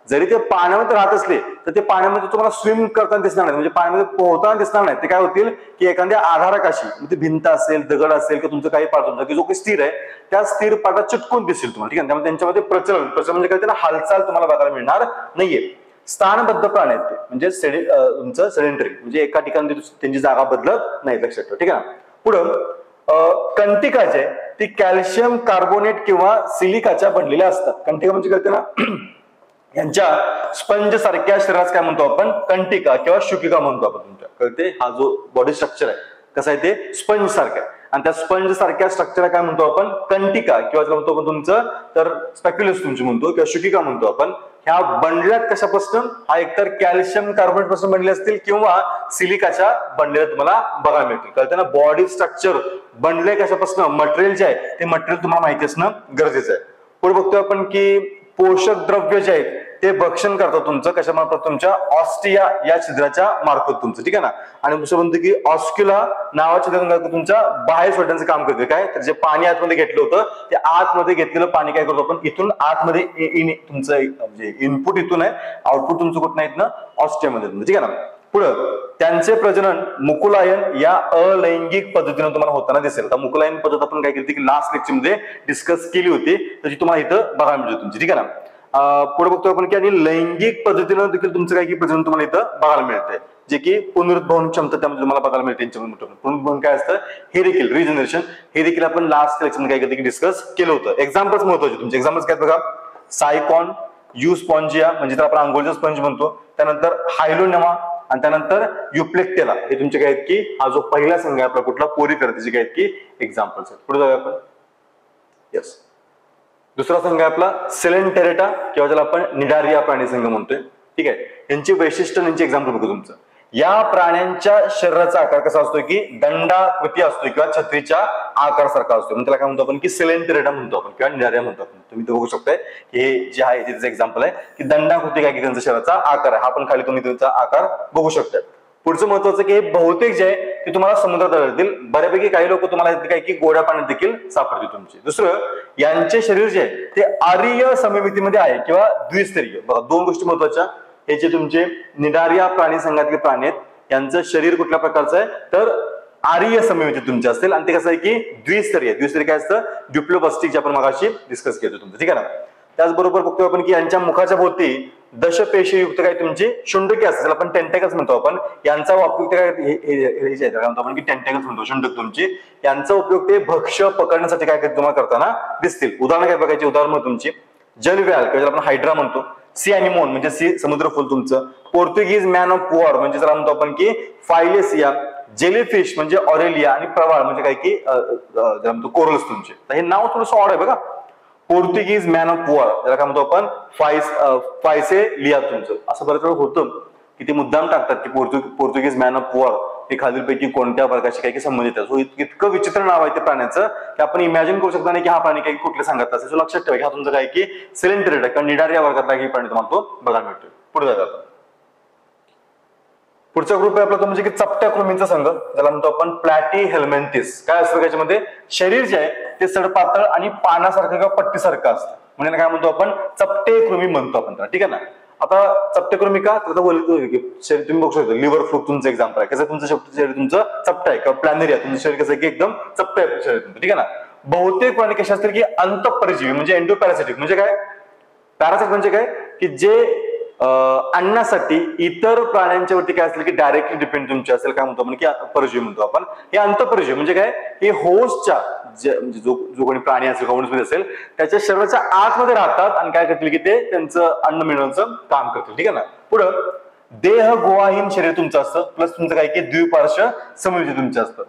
जरी ते पाण्यामध्ये राहत असले तर ते पाण्यामध्ये तुम्हाला स्विम करताना दिसणार नाही, म्हणजे पाण्यामध्ये पोहताना दिसणार नाही. ते काय होतील की एखाद्या आधारकाशी, म्हणजे भिंत असेल, दगड असेल, किंवा तुमचं काही पार्ट तुमचा की जो काही स्थिर आहे त्या स्थिर पार्टात चिटकून दिसेल तुम्हाला, ठीक आहे. त्यामुळे त्यांच्यामध्ये प्रचलन म्हणजे काय त्याला हालचाल तुम्हाला बघायला मिळणार नाहीये. स्थानबद्ध प्राणी आहेत ते, म्हणजे तुमचं सेडेंटरी, म्हणजे एका ठिकाणी त्यांची जागा बदलत नाही, लक्षात ठेवा, ठीक आहे ना. पुढं कंटिका जे ती कॅल्शियम कार्बोनेट किंवा सिलिकाच्या बनलेल्या असतात. कंटिका म्हणजे कळते ना, यांच्या स्पंज सारख्या शरीरास काय म्हणतो आपण? कंटिका किंवा शुकिका म्हणतो आपण. तुमच्या कळते हा जो बॉडी स्ट्रक्चर आहे कसं आहे ते स्पंज सारखं आहे, आणि त्या स्पंज सारख्या स्ट्रक्चर काय म्हणतो आपण? कंटिका किंवा म्हणतो आपण तुमचं तर स्पॅक्युलस तुमची म्हणतो किंवा शुकिका म्हणतो आपण. ह्या बनल्यात कशापासून? हा एकतर कॅल्शियम कार्बोनेट पासून बनले असतील किंवा सिलिकाच्या बनलेल्या तुम्हाला बघायला मिळतील. कळते ना, बॉडी स्ट्रक्चर बनले कशापासून, मटेरियल जे आहे ते मटेरियल तुम्हाला माहिती असणं गरजेचं आहे. पुढे बघतोय आपण की पोषक द्रव्य जे आहेत ते भक्षण करतात तुमचं कशामार्फत? तुमच्या ऑस्टिया या छिद्राच्या मार्फत तुमचं, ठीक आहे ना. आणि दुसरं म्हणतो की ऑस्क्युला नावाच्या छिद्रातून तुमच्या बाहेर सोडण्याचं काम करते. काय तर जे पाणी आतमध्ये घेतलं होतं ते आतमध्ये घेतलेलं पाणी काय करतो आपण? इथून आतमध्ये तुमचं म्हणजे इनपुट इथून आहे, आउटपुट तुमचं कुठं नाही ना ऑस्टियामध्ये, ठीक आहे ना. पुढं त्यांचे प्रजनन मुकुलायन या अलैंगिक पद्धतीने तुम्हाला होताना दिसेल. आता मुकुलायन पद्धत आपण काय केली की लास्ट लेक्चर मध्ये डिस्कस केली होती, त्याची तुम्हाला इथं बघायला मिळते तुमची, ठीक आहे ना. पुढे बघतो आपण की आणि लैंगिक पद्धतीनं देखील तुमचं काय की प्रजनन तुम्हाला इथं बघायला मिळते, जे की पुनरुद्भवन क्षमता त्यामध्ये तुम्हाला बघायला मिळते. पुनरुद्भवन काय असतं हे देखील रिजनरेशन हे देखील आपण लास्ट लेक्चर मध्ये काय डिस्कस केलं होतं. एक्झाम्पल्स महत्वाचे तुमचे. एक्झाम्पल्स काय बघा, सायकॉन, युस्पॉन्जिया म्हणजे तर आपण अंघोळचा स्पंज म्हणतो, त्यानंतर हायलोनेमा, आणि त्यानंतर युप्लेक्टेला. हे तुमचे काय आहेत की हा जो पहिला संघ आहे आपला कुठला? पोरिफेरा, त्याचे काय आहेत की एक्झाम्पल्स आहेत. पुढे जाऊया आपण. यस, दुसरा संघ आहे आपला सेलेंटेरेटा किंवा ज्याला आपण निडारिया प्राणी संघ म्हणतोय, ठीक आहे. यांची वैशिष्ट्य, यांची एक्झाम्पल बघू तुमचं. या प्राण्यांच्या शरीराचा आकार कसा असतो की दंडाकृती असतो किंवा छत्रीच्या आकार सारखा असतो, म्हणजे त्याला काय म्हणतो आपण की सेलेंटेरेटा म्हणतो आपण किंवा निडारिया म्हणतो आपण. तुम्ही ते बघू शकताय हे जे आहे त्याचं एक्झाम्पल आहे की दंडाकृती काय की त्यांचा शरीराचा आकार आहे. हा पण खाली तुम्ही त्यांचा आकार बघू शकता. पुढचं महत्वाचं की हे बहुतेक जे आहे ते तुम्हाला समुद्रात आढळतील. बऱ्यापैकी काही लोक तुम्हाला काय की गोड्या पाण्यात देखील सापडतील तुमचे. दुसरं, यांचे शरीर जे आहे ते आर्य सममितीमध्ये आहे किंवा द्विस्तरीय. बघा दोन गोष्टी महत्वाच्या. हे जे तुमचे निडारिया प्राणी संघातले प्राणी आहेत यांचं शरीर कुठल्या प्रकारचं आहे तर आर्य सममिती तुमचे असतील, आणि ते कसं आहे की द्विस्तरीय. द्विस्तरीय काय असतं? डिप्लोबस्टिक, जे आपण मगाशी डिस्कस केलं तुमचं, ठीक आहे ना. त्याचबरोबर बघतोय आपण की यांच्या मुखाच्या भोवती दशपेशीयुक्त काय तुमची शुंडके असतात, त्याला आपण टेंटॅकल्स म्हणतो आपण. यांचा उपयोग काय म्हणतो आपण की टेंटॅकल्स म्हणतो, शुंडक तुमची. यांचा उपयोग ते भक्ष्य पकडण्यासाठी काय तुम्हाला करताना दिसतील. उदाहरण काय बघायची? उदाहरण तुमची जलव्याल किंवा आपण हायड्रा म्हणतो, सी अॅनिमोन म्हणजे सी समुद्रफूल तुमचं, पोर्तुगीज मॅन ऑफ वॉर म्हणजे जरा म्हणतो आपण की फायलेसिया, जेलीफिश म्हणजे ऑरेलिया, आणि प्रवाळ म्हणजे काय की म्हणतो कोरल्स तुमचे. हे नाव थोडंसं ऑड आहे बघा. पोर्तुगीज मॅन ऑफ वॉर ज्याला काय म्हणतो आपण फायसेलिया तुमचं. असं बऱ्याच वेळा होतं की ते मुद्दाम टाकतात की पोर्तुगीज मॅन ऑफ वॉर हे खालीलपैकी कोणत्या वर्गाशी काही संबंधित आहे. इतकं विचित्र नाव आहे ते प्राण्याचं की आपण इमॅजिन करू शकता नाही की हा प्राणी काही कुठल्या सांगत असेल. लक्षात ठेवा की हा तुमचं काय की सेलेंटेरेटा किंवा निडारिया वर्गातला काही प्राणी तुम्हाला तो बघायला मिळतोय. पुढे जायचं आपण. पुढचा ग्रुप आहे आपला तो म्हणजे की चपट्या कृमींचा संघ, ज्याला म्हणतो आपण प्लॅटी हेल्मेंथिस. काय असतं त्याच्यामध्ये? शरीर जे आहे ते सडपातळ आणि पानासारखं किंवा पट्टीसारखं असतं, म्हणजे काय म्हणतो आपण? चपटे कृमी म्हणतो आपण त्याला, ठीक आहे ना. आता चपटे कृमी का तर शरीर तुम्ही बघू शकता, लिव्हर फ्लू तुमचं एक्झाम्पल आहे. कसं तुमचं शरीर तुमचं चपट आहे किंवा प्लॅनेरिया तुमचं शरीर कसं की एकदम चपट आहे शरीर तुमचं, ठीक आहे ना. बहुतेक प्राणी कसे असतील की अंतःपरजीवी म्हणजे एंडोपॅरासिटिक. म्हणजे काय पॅरासाइट म्हणजे काय की जे अन्नासाठी इतर प्राण्यांच्या वरती काय असेल की डायरेक्टली डिपेंड तुमचे असेल, काय म्हणतो आपण की परजीवी म्हणतो आपण. हे अंतःपरजीवी म्हणजे काय हे होस्टच्या म्हणजे जो कोणी प्राणी असेल वनस्पती असेल त्याच्या शरीराच्या आतमध्ये राहतात आणि काय करतील की ते त्यांचं अन्न मिळवण्याचं काम करतील. ठीक आहे ना. पुढं देह गोवाहीन शरीर तुमचं असतं प्लस तुमचं काय की द्विपार्श्व सममिती तुमचं असतं.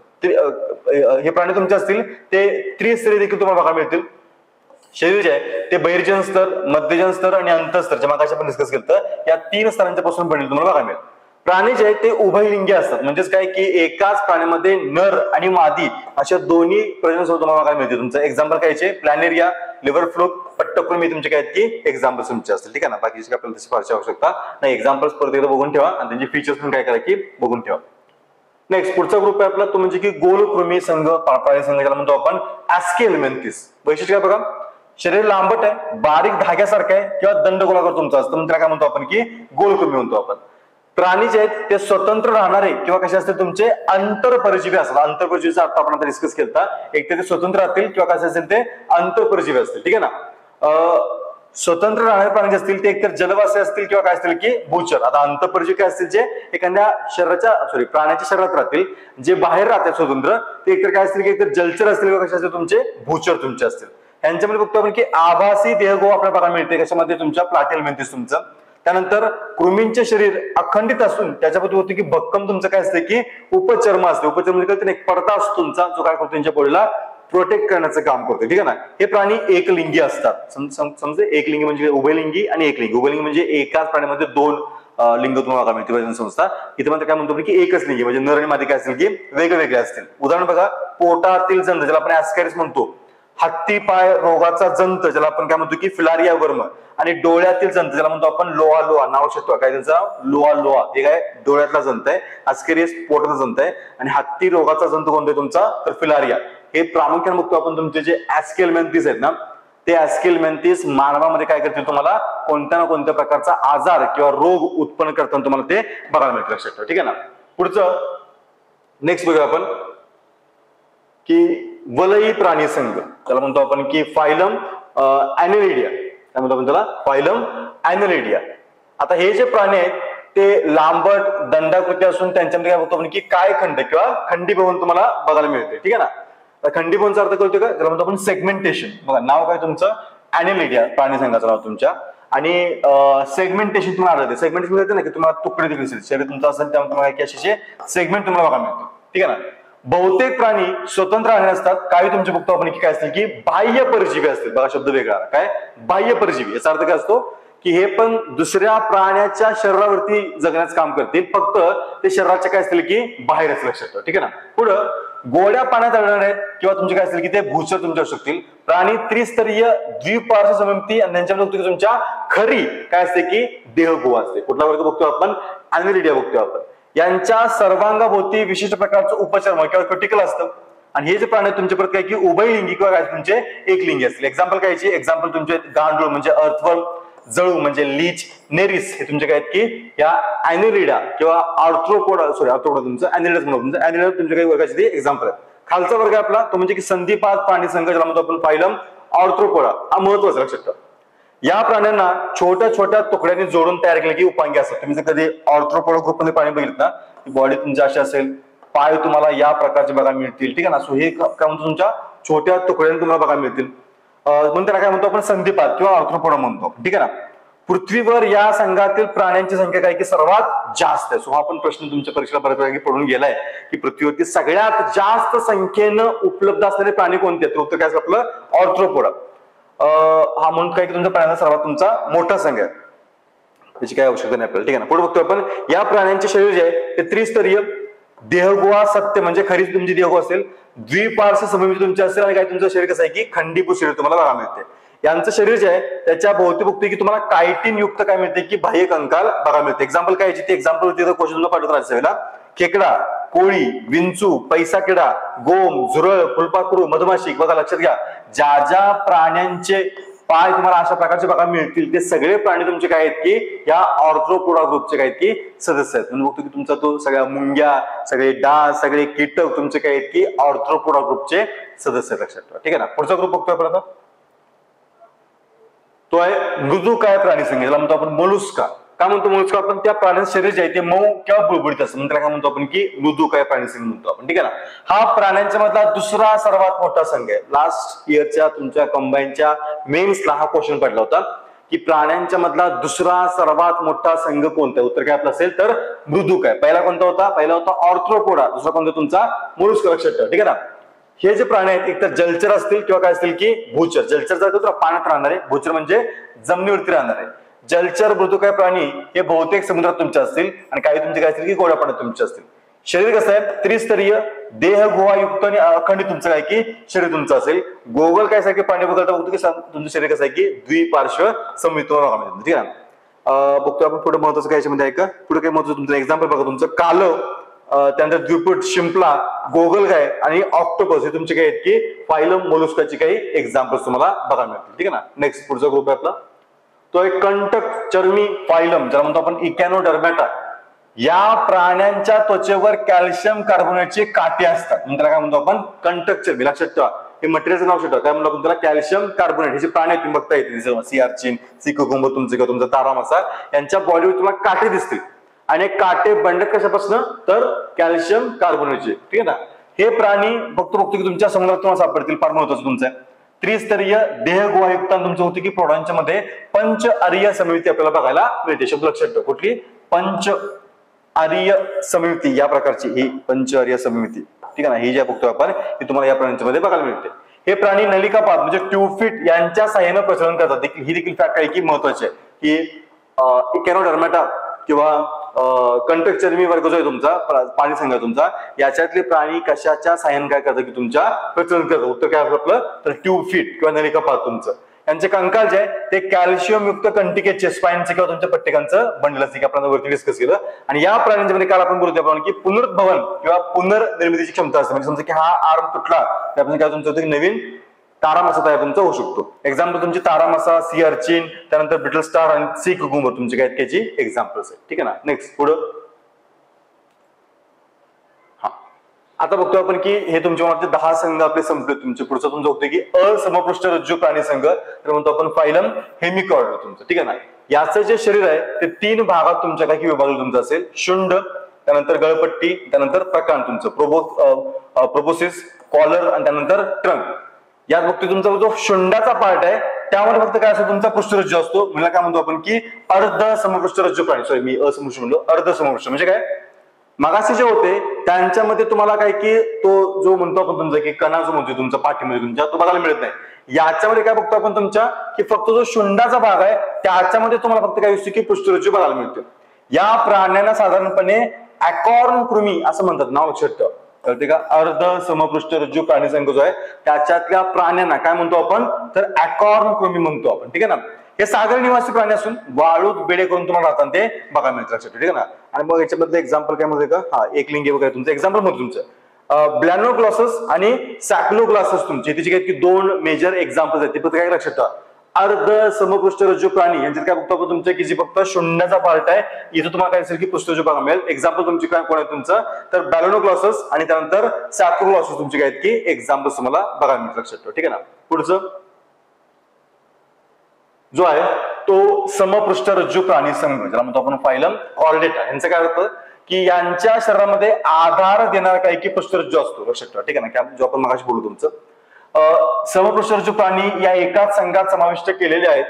हे प्राणी तुमचे असतील ते त्रिस्तरीय देखील तुम्हाला बघायला मिळतील. शरीर जे आहे ते बहिर्जन स्तर, मध्यजन स्तर आणि अंतस्तर जे मागाशी आपण डिस्कस केलं या 3 स्तरांच्या पासून बनलेलं तुम्हाला बघायला मिळेल. प्राणी जे आहेत ते उभयलिंगी असतात. म्हणजेच काय की एकाच प्राण्यामध्ये नर आणि मादी अशा दोन्ही प्रजनन तुम्हाला बघायला मिळते. तुमचं एक्झाम्पल कायचे प्लॅनेरिया, लिव्हर फ्लूक, पट्टकृमी तुमचे काय की एक्झाम्पल्स तुमचे असतील. ठीक आहे ना. बाकीची आपल्याला तशी फारशी आवश्यकता नाही. एक्झाम्पल्स परत एकदा बघून ठेवा आणि त्यांचे फीचर्स पण काय करा की बघून ठेवा. नेक्स्ट पुढचा ग्रुप आहे आपला तो म्हणजे की गोलकृमी संघ, प्राणी संघ ज्याला म्हणतो आपण ॲस्केलमेंथिस. वैशिष्ट्य काय बघा शरीर लांबट आहे, बारीक धाग्यासारखं आहे किंवा दंडगोलाकार तुमचं असतं म्हणजे काय म्हणतो आपण की गोलकृमी म्हणतो आपण. प्राणी जे आहेत ते स्वतंत्र राहणारे किंवा कसे असते तुमचे अंतरपरजीवी असतात. अंतरपरजीवीचा अर्थ आपण आता डिस्कस केला. एक तर ते स्वतंत्र राहतील किंवा कसे असेल ते अंतरपरजीवी असतील. ठीक आहे ना. स्वतंत्र राहणारे प्राणी असतील ते एकतर जलवासी असतील किंवा काय असतील की भूचर. आता अंतःपरजीवी काय असतील जे एखाद्या प्राण्याच्या शरीरात राहतील. जे बाहेर राहतात स्वतंत्र ते एकतर काय असतील की एकतर जलचर असतील किंवा कसे असतील तुमचे भूचर तुमचे असतील. यांच्यामध्ये बघतो आपण की आभासी देहगोह आपल्याला बघायला मिळते कशामध्ये तुमच्या प्लॅटिहेल्मिंथिस तुमचं. त्यानंतर कृमींचे शरीर अखंडित असून त्याच्याबद्दल होते की भक्कम तुमचं काय असते की उपचर्म असते. उपचर्म म्हणजे एक पडदा असतो तुमचा जो काय करतो त्यांच्या बॉडीला प्रोटेक्ट करण्याचं काम करतो. ठीक आहे ना. हे प्राणी एकलिंगी असतात. समजे एकलिंगी म्हणजे उभयलिंगी आणि एकलिंगी. उभयलिंगी म्हणजे एकाच प्राण्यामध्ये 2 लिंग तुम्हाला बघायला मिळते प्रजनन संस्था. इथे मात्र काय म्हणतो की एकच लिंगी म्हणजे नर आणि मादी काय असतील की वेगवेगळे असतील. उदाहरण बघा पोटातील जंत ज्याला आपण ॲस्कॅरिस म्हणतो, हत्ती पाय रोगाचा जंत ज्याला आपण काय म्हणतो की फिलारिया वर्म आणि डोळ्यातील जंत ज्याला म्हणतो आपण लोहा लोहा नाव शकतो काय त्यांचा लोहा लोहा हे काय डोळ्यातला जंत आहे. ॲस्कॅरिस पोटाचा जंत आहे आणि हत्ती रोगाचा जंत कोणता तुमचा तर फिलारिया. हे प्रामुख्याने बघतो आपण तुमचे जे ॲस्केलमेंथिस आहेत ना ते ॲस्केलमेंथिस मानवामध्ये काय करतील तुम्हाला कोणत्या ना कोणत्या प्रकारचा आजार किंवा रोग उत्पन्न करताना तुम्हाला ते बघायला मिळतं. लक्षात ठेवा. ठीक आहे ना. पुढचं नेक्स्ट बघूया आपण की वलयी प्राणी संघ त्याला म्हणतो आपण की फायलम ॲनेलिडिया. काय म्हणतो आपण त्याला फायलम ॲनेलिडिया. आता हे जे प्राणी आहेत ते लांबट दंडाकृती असून त्यांच्यामध्ये काय बघतो आपण की काय खंड किंवा खंडीभवन तुम्हाला बघायला मिळते. ठीक आहे ना. खंडीभवनचा अर्थ कळतो का त्याला म्हणतो आपण सेगमेंटेशन. बघा नाव काय तुमचं ॲनेलिडिया प्राणी संघाचं नाव तुमच्या. आणि सेगमेंटेशन तुम्हाला आढळते. सेगमेंटेशन म्हणजे ना की तुम्हाला तुकडे देखील दिसेल शरीर तुमचं असेल त्यामुळे तुम्हाला की असे सेगमेंट तुम्हाला बघायला मिळतो. ठीक आहे ना. बहुतेक प्राणी स्वतंत्र राहणे असतात. काही तुमचे बघतो आपण की काय असतील की बाह्य परजीवी असतील. बघा शब्द वेगळा काय बाह्य परजीवी. याचा अर्थ काय असतो की हे पण दुसऱ्या प्राण्याच्या शरीरावरती जगण्याचं काम करतील फक्त ते शरीराच्या काय असतील की बाहेर असं लक्षात ठेवा. ठीक आहे ना. पुढं गोड्या पाण्यात आढळणार आहेत किंवा तुमचे काय असतील की ते भूचर तुमच्या असू शकतील. प्राणी त्रिस्तरीय द्विपार्श्व सममिती आणि त्यांच्यामध्ये बघतो की तुमच्या खरी काय असते की देहगोह असते. कुठला वर्ग बघतो आपण ॲनेलिडिया बघतो आपण. यांच्या सर्वांगाभोवती विशिष्ट प्रकारचं उपचर्म किंवा क्युटिकल असतं. आणि हे जे प्राणी तुमचे परत काय की उभयलिंगी किंवा काय तुमचे एकलिंगी असतील. एक्झाम्पल कायची एक्झाम्पल तुमचे गांडूळ म्हणजे अर्थवर्म, जळू म्हणजे लीच, नेरिस हे तुमचे काय की या ॲनेलिडा किंवा आर्थ्रोपोडा आर्थ्रोपोडा तुमचं ॲनेलिडाच म्हणतो. तुमचं ॲनेलिडा तुमच्या काही वर्गाचे एक्झाम्पल आहे. खालचा वर्ग आपला तो म्हणजे की संधिपाद प्राणी संघ ज्याला म्हणतो आपण फायलम आर्थ्रोपोडा. हा महत्वाचा लक्षात ठेवा. या प्राण्यांना छोट्या छोट्या तुकड्यांनी जोडून तयार केले की उपांगी असतात. तुम्ही जर कधी ऑर्थ्रोपोडा ग्रुपमध्ये प्राणी बघितलं ना बॉडी तुमची अशी असेल, पाय तुम्हाला या प्रकारचे बघायला मिळतील. ठीक आहे ना. सो हे काय म्हणतो तुमच्या छोट्या तुकड्यांनी तुम्हाला बघायला मिळतील. म्हणून त्याला काय म्हणतो आपण संधिपाद किंवा ऑर्थ्रोपोडा म्हणतो. ठीक आहे ना. पृथ्वीवर या संघातील प्राण्यांची संख्या काय की सर्वात जास्त आहे. सो हा पण प्रश्न तुमच्या परीक्षेला बऱ्यापैकी पडून गेलाय की पृथ्वीवरती सगळ्यात जास्त संख्येनं उपलब्ध असणारे प्राणी कोणते आहेत. उत्तर काय आपलं ऑर्थ्रोपोडा. हा म्हणून काय की तुमच्या प्राण्यांचा सर्वात तुमचा मोठा संघ आहे. त्याची काय आवश्यकता नाही आपल्याला. ठीक आहे ना. पुढे बघतो आपण या प्राण्यांचे शरीर जे आहे ते त्रिस्तरीय देहगोहा सत्य म्हणजे खरीच तुमची देहगोह असेल, द्विपार्श्व सममिती तुमची असेल आणि काय तुमचं शरीर कसं आहे की खंडीभूत शरीर तुम्हाला बघायला मिळते. यांचं शरीर जे आहे त्याच्या भोवती बघतोय की तुम्हाला कायटिन युक्त काय मिळते की बाह्य कंकाल बघायला मिळते. एक्झाम्पल काय ते एक्झाम्पल होती क्वेश्चन तुला पाठवत राहायचं. खेकडा, कोळी, विंचू, पैसा किडा, गोम, झुरळ, फुलपाखरू, मधमाशी. बघा लक्षात घ्या ज्या ज्या प्राण्यांचे पाय तुम्हाला अशा प्रकारचे बघा मिळतील, ते सगळे प्राणी तुमचे काय आहेत की या ऑर्थ्रोपोडा ग्रुपचे काय आहेत की सदस्य आहेत. म्हणजे बघतो की तुमचा तो सगळ्या मुंग्या, सगळे डास, सगळे कीटक तुमचे काय आहेत की ऑर्थ्रोपोडा ग्रुपचे सदस्य आहेत, लक्षात ठेवा. ठीक आहे ना. पुढचा ग्रुप बघतोय आपण आता, तो आहे मृदुकाय प्राणी संघ, ज्याला म्हणतो आपण मोलुस्का. काय म्हणतो मोलुस्का आपण? त्या प्राण्याचं शरीर जे आहे ते मऊ किंवा बुळबुळीत असतं, त्याला काय म्हणतो आपण की मृदुकाय प्राणी संघ म्हणतो आपण. ठीक आहे ना. हा प्राण्यांच्या मधला दुसरा सर्वात मोठा संघ आहे. लास्ट इयरच्या तुमच्या कंबाईनच्या मेन्सला हा क्वेश्चन पडला होता की प्राण्यांच्या मधला दुसरा सर्वात मोठा संघ कोणता? उत्तर काय आपलं असेल तर मृदुकाय. पहिला कोणता होता? पहिला होता ऑर्थ्रोपोडा, दुसरा कोणता तुमचा मोलुस्का, लक्षात ठेवा. ठीक आहे ना. हे जे प्राणी आहेत एक तर जलचर असतील किंवा काय असतील की भूचर. जलचर जातो तर पाण्यात राहणारे, भूचर म्हणजे जमिनीवरती राहणारे. जलचर मृदुकाय प्राणी हे बहुतेक समुद्रात तुमचे असतील आणि काही तुमचे काय असतील की गोड्या पाण्यात तुमचे असतील. शरीर कसं आहे? त्रिस्तरीय, देह गुहायुक्त आणि अखंडित तुमचं काय की शरीर तुमचं असेल. गोगल काय सारखे प्राणी बघता बघतो की तुमचं शरीर कसं आहे की द्विपार्श्व सममितीय भागामध्ये. ठीक आहे. बघतो आपण पुढे महत्वाचं काय याच्यामध्ये आहे का, पुढे काय महत्वाचं तुमचं एक्झाम्पल बघा. तुमचं कालं, त्यानंतर द्विपट, शिंपला, गोगल काय आणि ऑक्टोपस हे तुमचे काय आहेत की फायलम मोलुस्काची काही एक्झाम्पल्स तुम्हाला बघायला मिळतील. ठीक आहे ना. नेक्स्ट पुढचा ग्रुप आहे आपला, तो एक कंटक चर्मी फायलम, ज्याला म्हणतो आपण इकॅनोडर्मॅटा. या प्राण्यांच्या त्वचेवर कॅल्शियम कार्बोनेटचे काटे असतात, त्याला काय म्हणतो आपण कंटक चर्मी. लक्षात ठेवा, हे मटेरियलचं नाव ठेवा. काय म्हणतो आपण त्याला? Calcium carbonate. हे जे प्राणी आहेत बघता येतील, सी आर्चिन, सी कुकुंबर तुमचे किंवा तुमचा तारा मासा, यांच्या बॉडीवर तुम्हाला काटे दिसतील आणि काटे बनतात कशापासून? तर कॅल्शियम कार्बोनेटचे. ठीक आहे ना. हे प्राणी बघतो की तुमच्या समुद्रात तुम्हाला सापडतील. फार महत्वाचं तुमचं आहे. त्रिस्तरीय, देह गुहायुक्त तुमचं होते की प्रौढांच्या मध्ये पंच आर्य समिती आपल्याला बघायला मिळते. शब्द लक्षात ठेवा, कुठली? पंच आर्य समिती, या प्रकारची ही पंच आर्य समिती. ठीक आहे ना. ही जे बघतो आपण ही तुम्हाला या प्राण्यांच्या मध्ये बघायला मिळते. हे प्राणी नलिकापात म्हणजे ट्यूबफिट यांच्या साह्याने प्रजनन करतात. ही देखील फॅक्ट आहे की महत्वाची आहे की इकॅनोडर्मॅटा किंवा कंटक चर्मी वर्ग जो आहे तुमचा प्राणी संघ तुमचा, याच्यातले प्राणी कशाच्या साह्याने काय करतात की तुमच्या प्रजनन करतात? उत्तर काय आपलं तर ट्यूबफिट किंवा नलिकापात तुमचं. यांचे कंकाल जे आहे ते कॅल्शियम युक्त कंटिकेचे स्पाइनचे किंवा तुमच्या पट्टिकांचं बंडल असते की आपण वरती डिस्कस केलं. आणि या प्राण्यांच्या मध्ये काल आपण बोलतो आपण की पुनरुद्भवन किंवा पुनर्निर्मितीची क्षमता असते. म्हणजे समजा की हा आर्म तुटला तर आपण काय तुमचं नवीन तारा मासा तयार तुमचा होऊ शकतो. एक्झाम्पल तुमची तारा मासा, सी अर्चिन, त्यानंतर ब्रिटल स्टार आणि सी कुकुंबर तुमचे काय त्याची एक्झाम्पल्स आहेत. ठीक आहे ना. नेक्स्ट पुढं, आता बघतो आपण की हे तुमच्या मनातले 10 संघ आपले संपले. तुमचे पुढचं तुमचं होतं की असमपृष्ठ रज्जू प्राणी संघ, तर म्हणतो आपण फायलम हेमिकॉर्ड तुमचं. ठीक आहे ना. याचं जे शरीर आहे ते 3 भागात तुमच्या काही विभागलं तुमचं असेल. शुंड, त्यानंतर गळपट्टी, त्यानंतर प्रकांड तुमचं, प्रोबोसिस, कॉलर आणि त्यानंतर ट्रंक. यात बघतो तुमचा जो शुंडाचा पार्ट आहे त्यामध्ये फक्त काय असतो तुमचा पृष्ठरज्जू असतो. मला काय म्हणतो आपण की अर्ध समपृष्ठरज्जू प्राणी. सॉरी मी असमपृष्ठ म्हणलो, अर्ध समपृष्ठ म्हणजे काय? मागाशी जे होते त्यांच्यामध्ये तुम्हाला काय की तो जो म्हणतो आपण तुमचा की कणा जो म्हणतो तुमचा पाठीमध्ये तुमच्या, तो बघायला मिळत नाही. याच्यामध्ये काय बघतो आपण तुमच्या की फक्त जो शुंडाचा भाग आहे त्याच्यामध्ये तुम्हाला फक्त काय दिसतो की पृष्ठरज्जू बघायला मिळतो. या प्राण्यांना साधारणपणे अकॉर्न कृमी असं म्हणतात. नाव लक्षात ठेवा, कळते का? अर्ध समपृष्ठरज्जू प्राणी संघ जो आहे त्याच्यातल्या प्राण्यांना काय म्हणतो आपण तर अकॉर्न कृमी म्हणतो आपण. ठीक आहे ना. हे सागर निवासी प्राणी असून वाळूत बेडे करून तुम्हाला राहतात ते बघायला मिळतं. लक्षात ठेवा. ठीक आहे ना. आणि मग याच्याबद्दल एक्झाम्पल काय म्हणते का? हा एकलिंगी वगैरे तुमचं एक्झाम्पल मध्ये तुमचं ब्लॅनोग्लॉसस आणि सॅक्लोग्लॉसस तुमचे, त्याची काय की 2 मेजर एक्झाम्पल्स आहेत. ते फक्त काय लक्षात ठेवा, अर्ध समपृष्ठरज्जू प्राणी यांच्यात काय बघतो आपण तुमचं की जी फक्त शुंडाचा पार्ट आहे, इथं तुम्हाला काय असेल की पृष्ठरज्जू बघायला मिळेल. एक्झाम्पल तुमची काय कोण आहे तुमचं तर ब्लॅनोग्लॉसस आणि त्यानंतर सॅक्लोग्लॉसस तुमचे काय की एक्झाम्पल्स तुम्हाला बघायला मिळतील. लक्षात ठेवा. ठीक आहे ना. पुढचं जो आहे तो समपृष्ठरज्जू प्राणी संघ, ज्याला म्हणतो आपण फायलम कॉर्डेटा. यांचं काय होतं की यांच्या शरीरामध्ये आधार देणारा काही की पृष्ठरज्जू असतो. लक्षात ठेवा. ठीक आहे ना. जो आपण मगाशी बोलू तुमचं समपृष्ठरज्जू प्राणी या एकाच संघात समाविष्ट केलेले आहेत.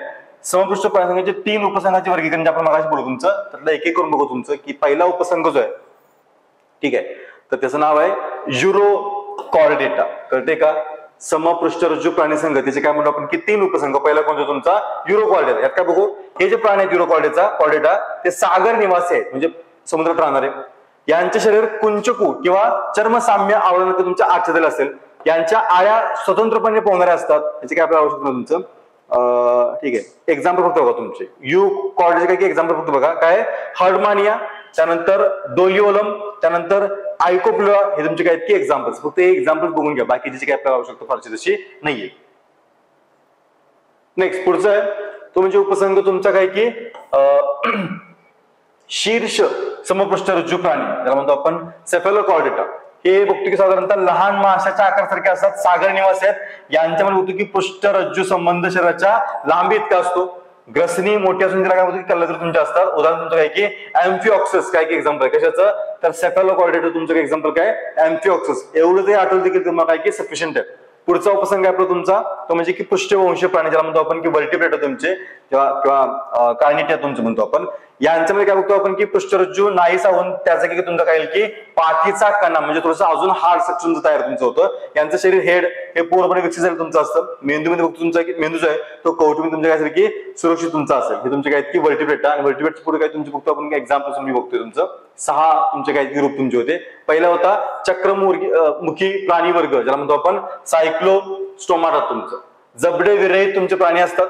समपृष्ठ प्राणी संघाचे 3 उपसंघाचे वर्गीकरण आपण मगाशी बोलू तुमचं, त्यातलं एक एक करून बघू तुमचं की पहिला उपसंघ जो आहे, ठीक आहे, तर त्याचं नाव आहे युरोकॉर्डेटा. कळते का? समपृष्ठरज्जू प्राणी संघ त्याचे काय म्हणतो आपण की 3 उपसंघ. पहिला कोणता तुमचा युरोकॉर्डेटा. यात काय बघू, हे जे प्राणी आहेत युरोकॉर्डेटा ते सागर निवासी आहेत म्हणजे समुद्रात राहणारे. यांचे शरीर कुंचकू किंवा चर्मसाम्य आवरण तुमच्या आच्छादलेलं असेल. यांच्या आळ्या स्वतंत्रपणे पोहणाऱ्या असतात. याची काय आपल्याला आवश्यकता तुमचं ठीक आहे. एक्झाम्पल फक्त बघा तुमचे युरोकॉर्डेटाचे काही एक्झाम्पल फक्त बघा. काय? हर्डमानिया, त्यानंतर डोलिओलम, त्यानंतर आयकोप्लुआ, हे तुमचे काय की एक्झाम्पल्स. फक्त हे एक्झाम्पल बघून घ्या, बाकी ज्याची काय आपल्याला आवश्यकता फारशी तशी नाहीये. नेक्स्ट पुढचा आहे तो म्हणजे उपसंघ तुमचा काय की शीर्ष समपृष्ठरज्जू प्राणी, त्याला म्हणतो आपण सेफेलोकॉर्डेटा. हे बघतो की साधारणतः लहान माशाच्या आकारासारखे असतात, सागर निवासी आहेत. यांच्यामध्ये बघतो की पृष्ठरज्जू संबंध शरीराच्या लांबी इतका असतो. ग्रसनी मोठी असून तिला काय होतं की कल्लतर तुमच्या असतात. उदाहरण तुमचं काय की अँफिऑक्सस काय की एक्झाम्पल आहे कशाचं, तर सेफेलोकॉर्डेटा तुमचं एक्झाम्पल काय अँफिऑक्सस. एवढं ते आठवतं की तुम्हाला काय की सफिशियंट आहे. पुढचा उपसंघ आहे आपला तुमचा तो म्हणजे की पृष्ठवंशी प्राणी, ज्याला म्हणतो आपण की वर्टिब्रेटा तुमचे किंवा कार्निटिया तुमचं म्हणतो आपण. यांच्यामध्ये काय बघतो आपण की पृष्ठरज्जू नाहीसा होऊन त्याचं की तुमचं काय की पाठीचा कणा म्हणजे थोडंसं अजून हार्ड स्ट्रक्चर तयार तुमचं होतं. यांचं शरीर हेड हे पूर्णपणे विकसित झालं तुमचं असतं. मेंदूमध्ये बघतो तुमचा की मेंदू जो आहे तो कवटुंबी तुमच्या काय की सुरक्षित तुमचा असेल. हे तुमचे काय की वर्टिब्रेटा. आणि वर्टिब्रेटच्या पुढे काय तुमचे बघतो आपण एक्झाम्पल्स मी बघतोय तुमचं 6 तुमचे काय की रूप तुमचे होते. पहिला होता चक्रमुखी प्राणी वर्ग, ज्याला म्हणतो आपण सायक्लोस्टोमाटा तुमचं. जबडे विरहित तुमचे प्राणी असतात.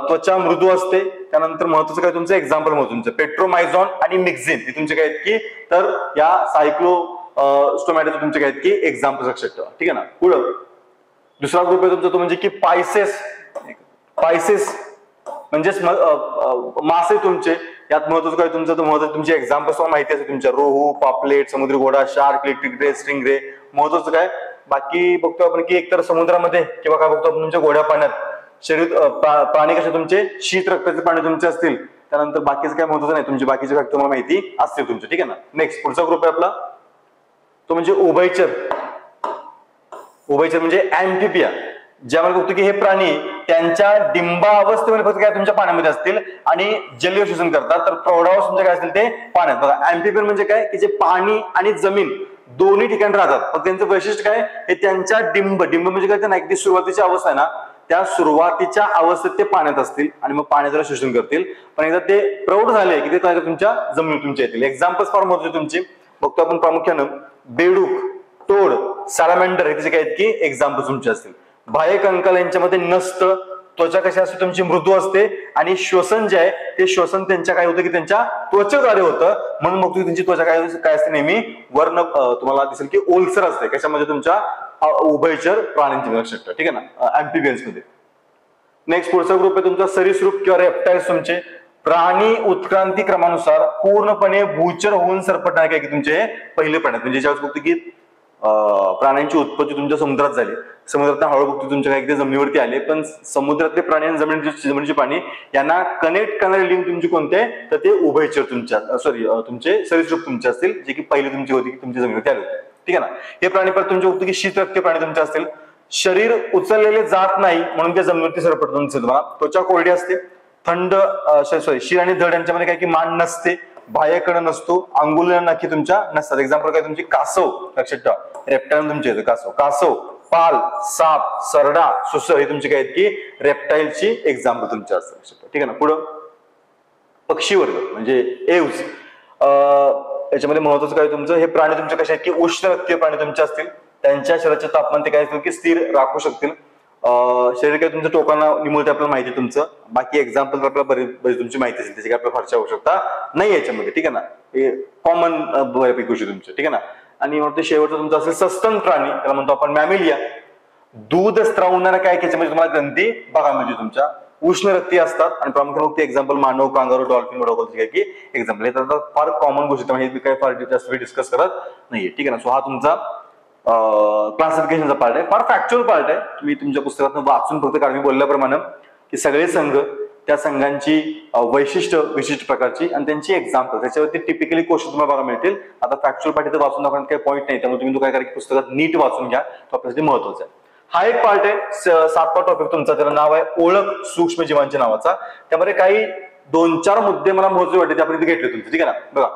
त्वचा मृदू असते. त्यानंतर महत्वाचं काय तुमचं एक्झाम्पल मग तुमचं पेट्रोमायझॉन आणि मिक्झिन हे तुमचे काय आहेत की तर या सायक्लोस्टोमॅटाचे तुमचे काय आहेत की एक्झाम्पल लक्षात ठेवा. ठीक आहे ना. पुढं दुसरा ग्रुप आहे तुमचा तो म्हणजे की पायसेस म्हणजेच मासे तुमचे. यात महत्वाचं काय तुमचं तर महत्वाचं तुमची एक्झाम्पल्स माहिती असते तुमच्या रोहू, पापलेट, समुद्री घोडा, शार्क, इलेक्ट्रिक रे, स्ट्रिंगरे. महत्वाचं काय बाकी बघतो आपण की एकतर समुद्रामध्ये किंवा काय बघतो आपण तुमच्या गोड्या पाण्यात शरीर प्राणी कसे तुमचे शीत रक्ताचे प्राणी तुमचे असतील. त्यानंतर बाकीचं काय महत्वाचं नाही, तुमची बाकीचे फॅक्टर तुम्हाला माहिती असतील तुमचे. ठीक आहे ना. नेक्स्ट पुढचा ग्रुप आहे आपला तो म्हणजे उभयचर म्हणजे अँफिबिया, ज्यामध्ये बघतो की हे प्राणी त्यांच्या डिंबावस्थेमध्ये फक्त काय तुमच्या पाण्यामध्ये असतील आणि जलीय श्वसन करतात. तर प्रौढावस्था तुमच्या काय असतील ते पाण्यात. बघा अँफिबियन म्हणजे काय की जे पाणी आणि जमीन दोन्ही ठिकाणी राहतात. पण त्यांचं वैशिष्ट्य काय हे त्यांच्या डिंब म्हणजे काय ना अगदी सुरुवातीची अवस्था आहे ना त्या सुरुवातीच्या अवस्थेत ते पाण्यात असतील आणि मग पाण्याचं शोषण करतील. पण एकदा ते प्रौढ झाले की ते काय तुमच्या जमिनीत तुमच्या येतील. एक्झाम्पल्स फार महत्वाचे तुमची बघतो आपण प्रामुख्यानं बेडूक, टोड, सॅलामेंडर हे त्याचे काय आहेत की एक्झाम्पल्स तुमचे असतील. बाह्य कंकाल यांच्यामध्ये नसतं. त्वचा कशी असते तुमची मृदू असते आणि श्वसन जे आहे ते श्वसन त्यांच्या काय होतं की त्यांच्या त्वचेद्वारे होतं. म्हणून मग त्यांची त्वचा काय असते नेहमी वर्ण तुम्हाला दिसेल की ओलसर असते. कशामध्ये तुमच्या उभयचर प्राण्यांची लक्षात ठेवा. ठीक आहे ना अँफिबियन्स मध्ये. नेक्स्ट पुढचा ग्रुप आहे तुमचा सरीसृप किंवा रेप्टाइल्स तुमचे. प्राणी उत्क्रांती क्रमानुसार पूर्णपणे भूचर होऊन सरपटणारे काय की तुमचे पहिले प्राणी म्हणजे ज्यावेळेस बघतो की प्राण्यांची उत्पत्ती तुमच्या समुद्रात झाली. समुद्रात हळू बघतो तुमच्या काय जमिनीवरती आले. पण समुद्रातले प्राणी आणि जमिनीचे प्राणी यांना कनेक्ट करणारे लिंक तुमची कोणते तर ते उभयचर तुमच्या तुमचे सरीसृप तुमचे असतील जे की पहिले तुमची होती की तुमच्या जमिनीवरती आले होते. ठीक आहे ना. हे प्राणी परत तुमचे बघतो की शीतरक्तीय प्राणी तुमचे असतील. शरीर उचललेले जात नाही म्हणून त्या जमिनीवरती सरपटून तुम्हाला. त्वचा कोरडी असते. थंड शिर आणि धड यांच्यामध्ये काय की मान नसते. बाह्यकण नसतो. अंगुल नक्की तुमच्या नसतात. एक्झाम्पल काय तुमची कासव लक्षात ठेवा. रेप्टाइल तुमचे येतं कासव, पाल, साप, सरडा, सुसर हे तुमचे काय आहेत की रेप्टाइलची एक्झाम्पल तुमच्या असतात. ठीक आहे ना. पुढं पक्षी वर्ग म्हणजे एव्स. याच्यामध्ये महत्वाचं काय तुमचं हे प्राणी तुमचे कसे आहेत की उष्ण रक्तीय प्राणी तुमचे असतील. त्यांच्या शरीराचे तापमान ते काय असतील की स्थिर राखू शकतील. शरीर काय तुमचं टोकांना निमुळते आपल्याला माहिती तुमचं. बाकी एक्झाम्पल आपल्याला बरीच तुमची माहिती असेल त्याची काय आपल्याला फारशी आवश्यकता नाही याच्यामध्ये. ठीक आहे ना. हे कॉमन बऱ्यापैकी गोष्टी तुमचे. ठीक आहे ना. आणि मग ते शेवटचं तुमचं असेल सस्तन प्राणी त्याला म्हणतो आपण मॅमेलिया. दूध स्त्रवणारा काय याच्यामध्ये तुम्हाला ग्रंथी बघा म्हणजे तुमच्या उष्ण रक्ती असतात आणि प्रामुख्याने एक्झाम्पल मानव, कांगारू, डॉल्फिन काय की एक्झाम्पल. हे तर फार कॉमन गोष्टी हे काय फार जास्त डिस्कस करत नाहीये. ठीक आहे ना. सो हा तुमचा क्लासिफिकेशनचा पार्ट आहे. फार फॅक्च्युअल पार्ट आहे. तुम्ही तुमच्या पुस्तकात वाचून फक्त कारण मी बोलल्याप्रमाणे की सगळे संघ त्या संघांची वैशिष्ट्य विशिष्ट प्रकारची आणि त्यांची एक्झाम्पल त्याच्यावरती टिपिकली क्वेश्चन तुम्हाला बघा मिळतील. आता फॅक्च्युअल पार्ट इथं वाचून दाखवण्यात काही पॉईंट नाही. त्यामुळे तुम्ही तो काय करा की पुस्तकात नीट वाचून घ्या. तो आपल्यासाठी महत्वाचा आहे. हा एक पार्ट आहे. 7वा टॉपिक तुमचा त्याला नाव आहे ओळख सूक्ष्मजीवांच्या नावाचा. त्यामध्ये काही 2-4 मुद्दे मला महत्वाचे वाटते ते आपण इथे घेतले तुमचे. ठीक आहे ना. बघा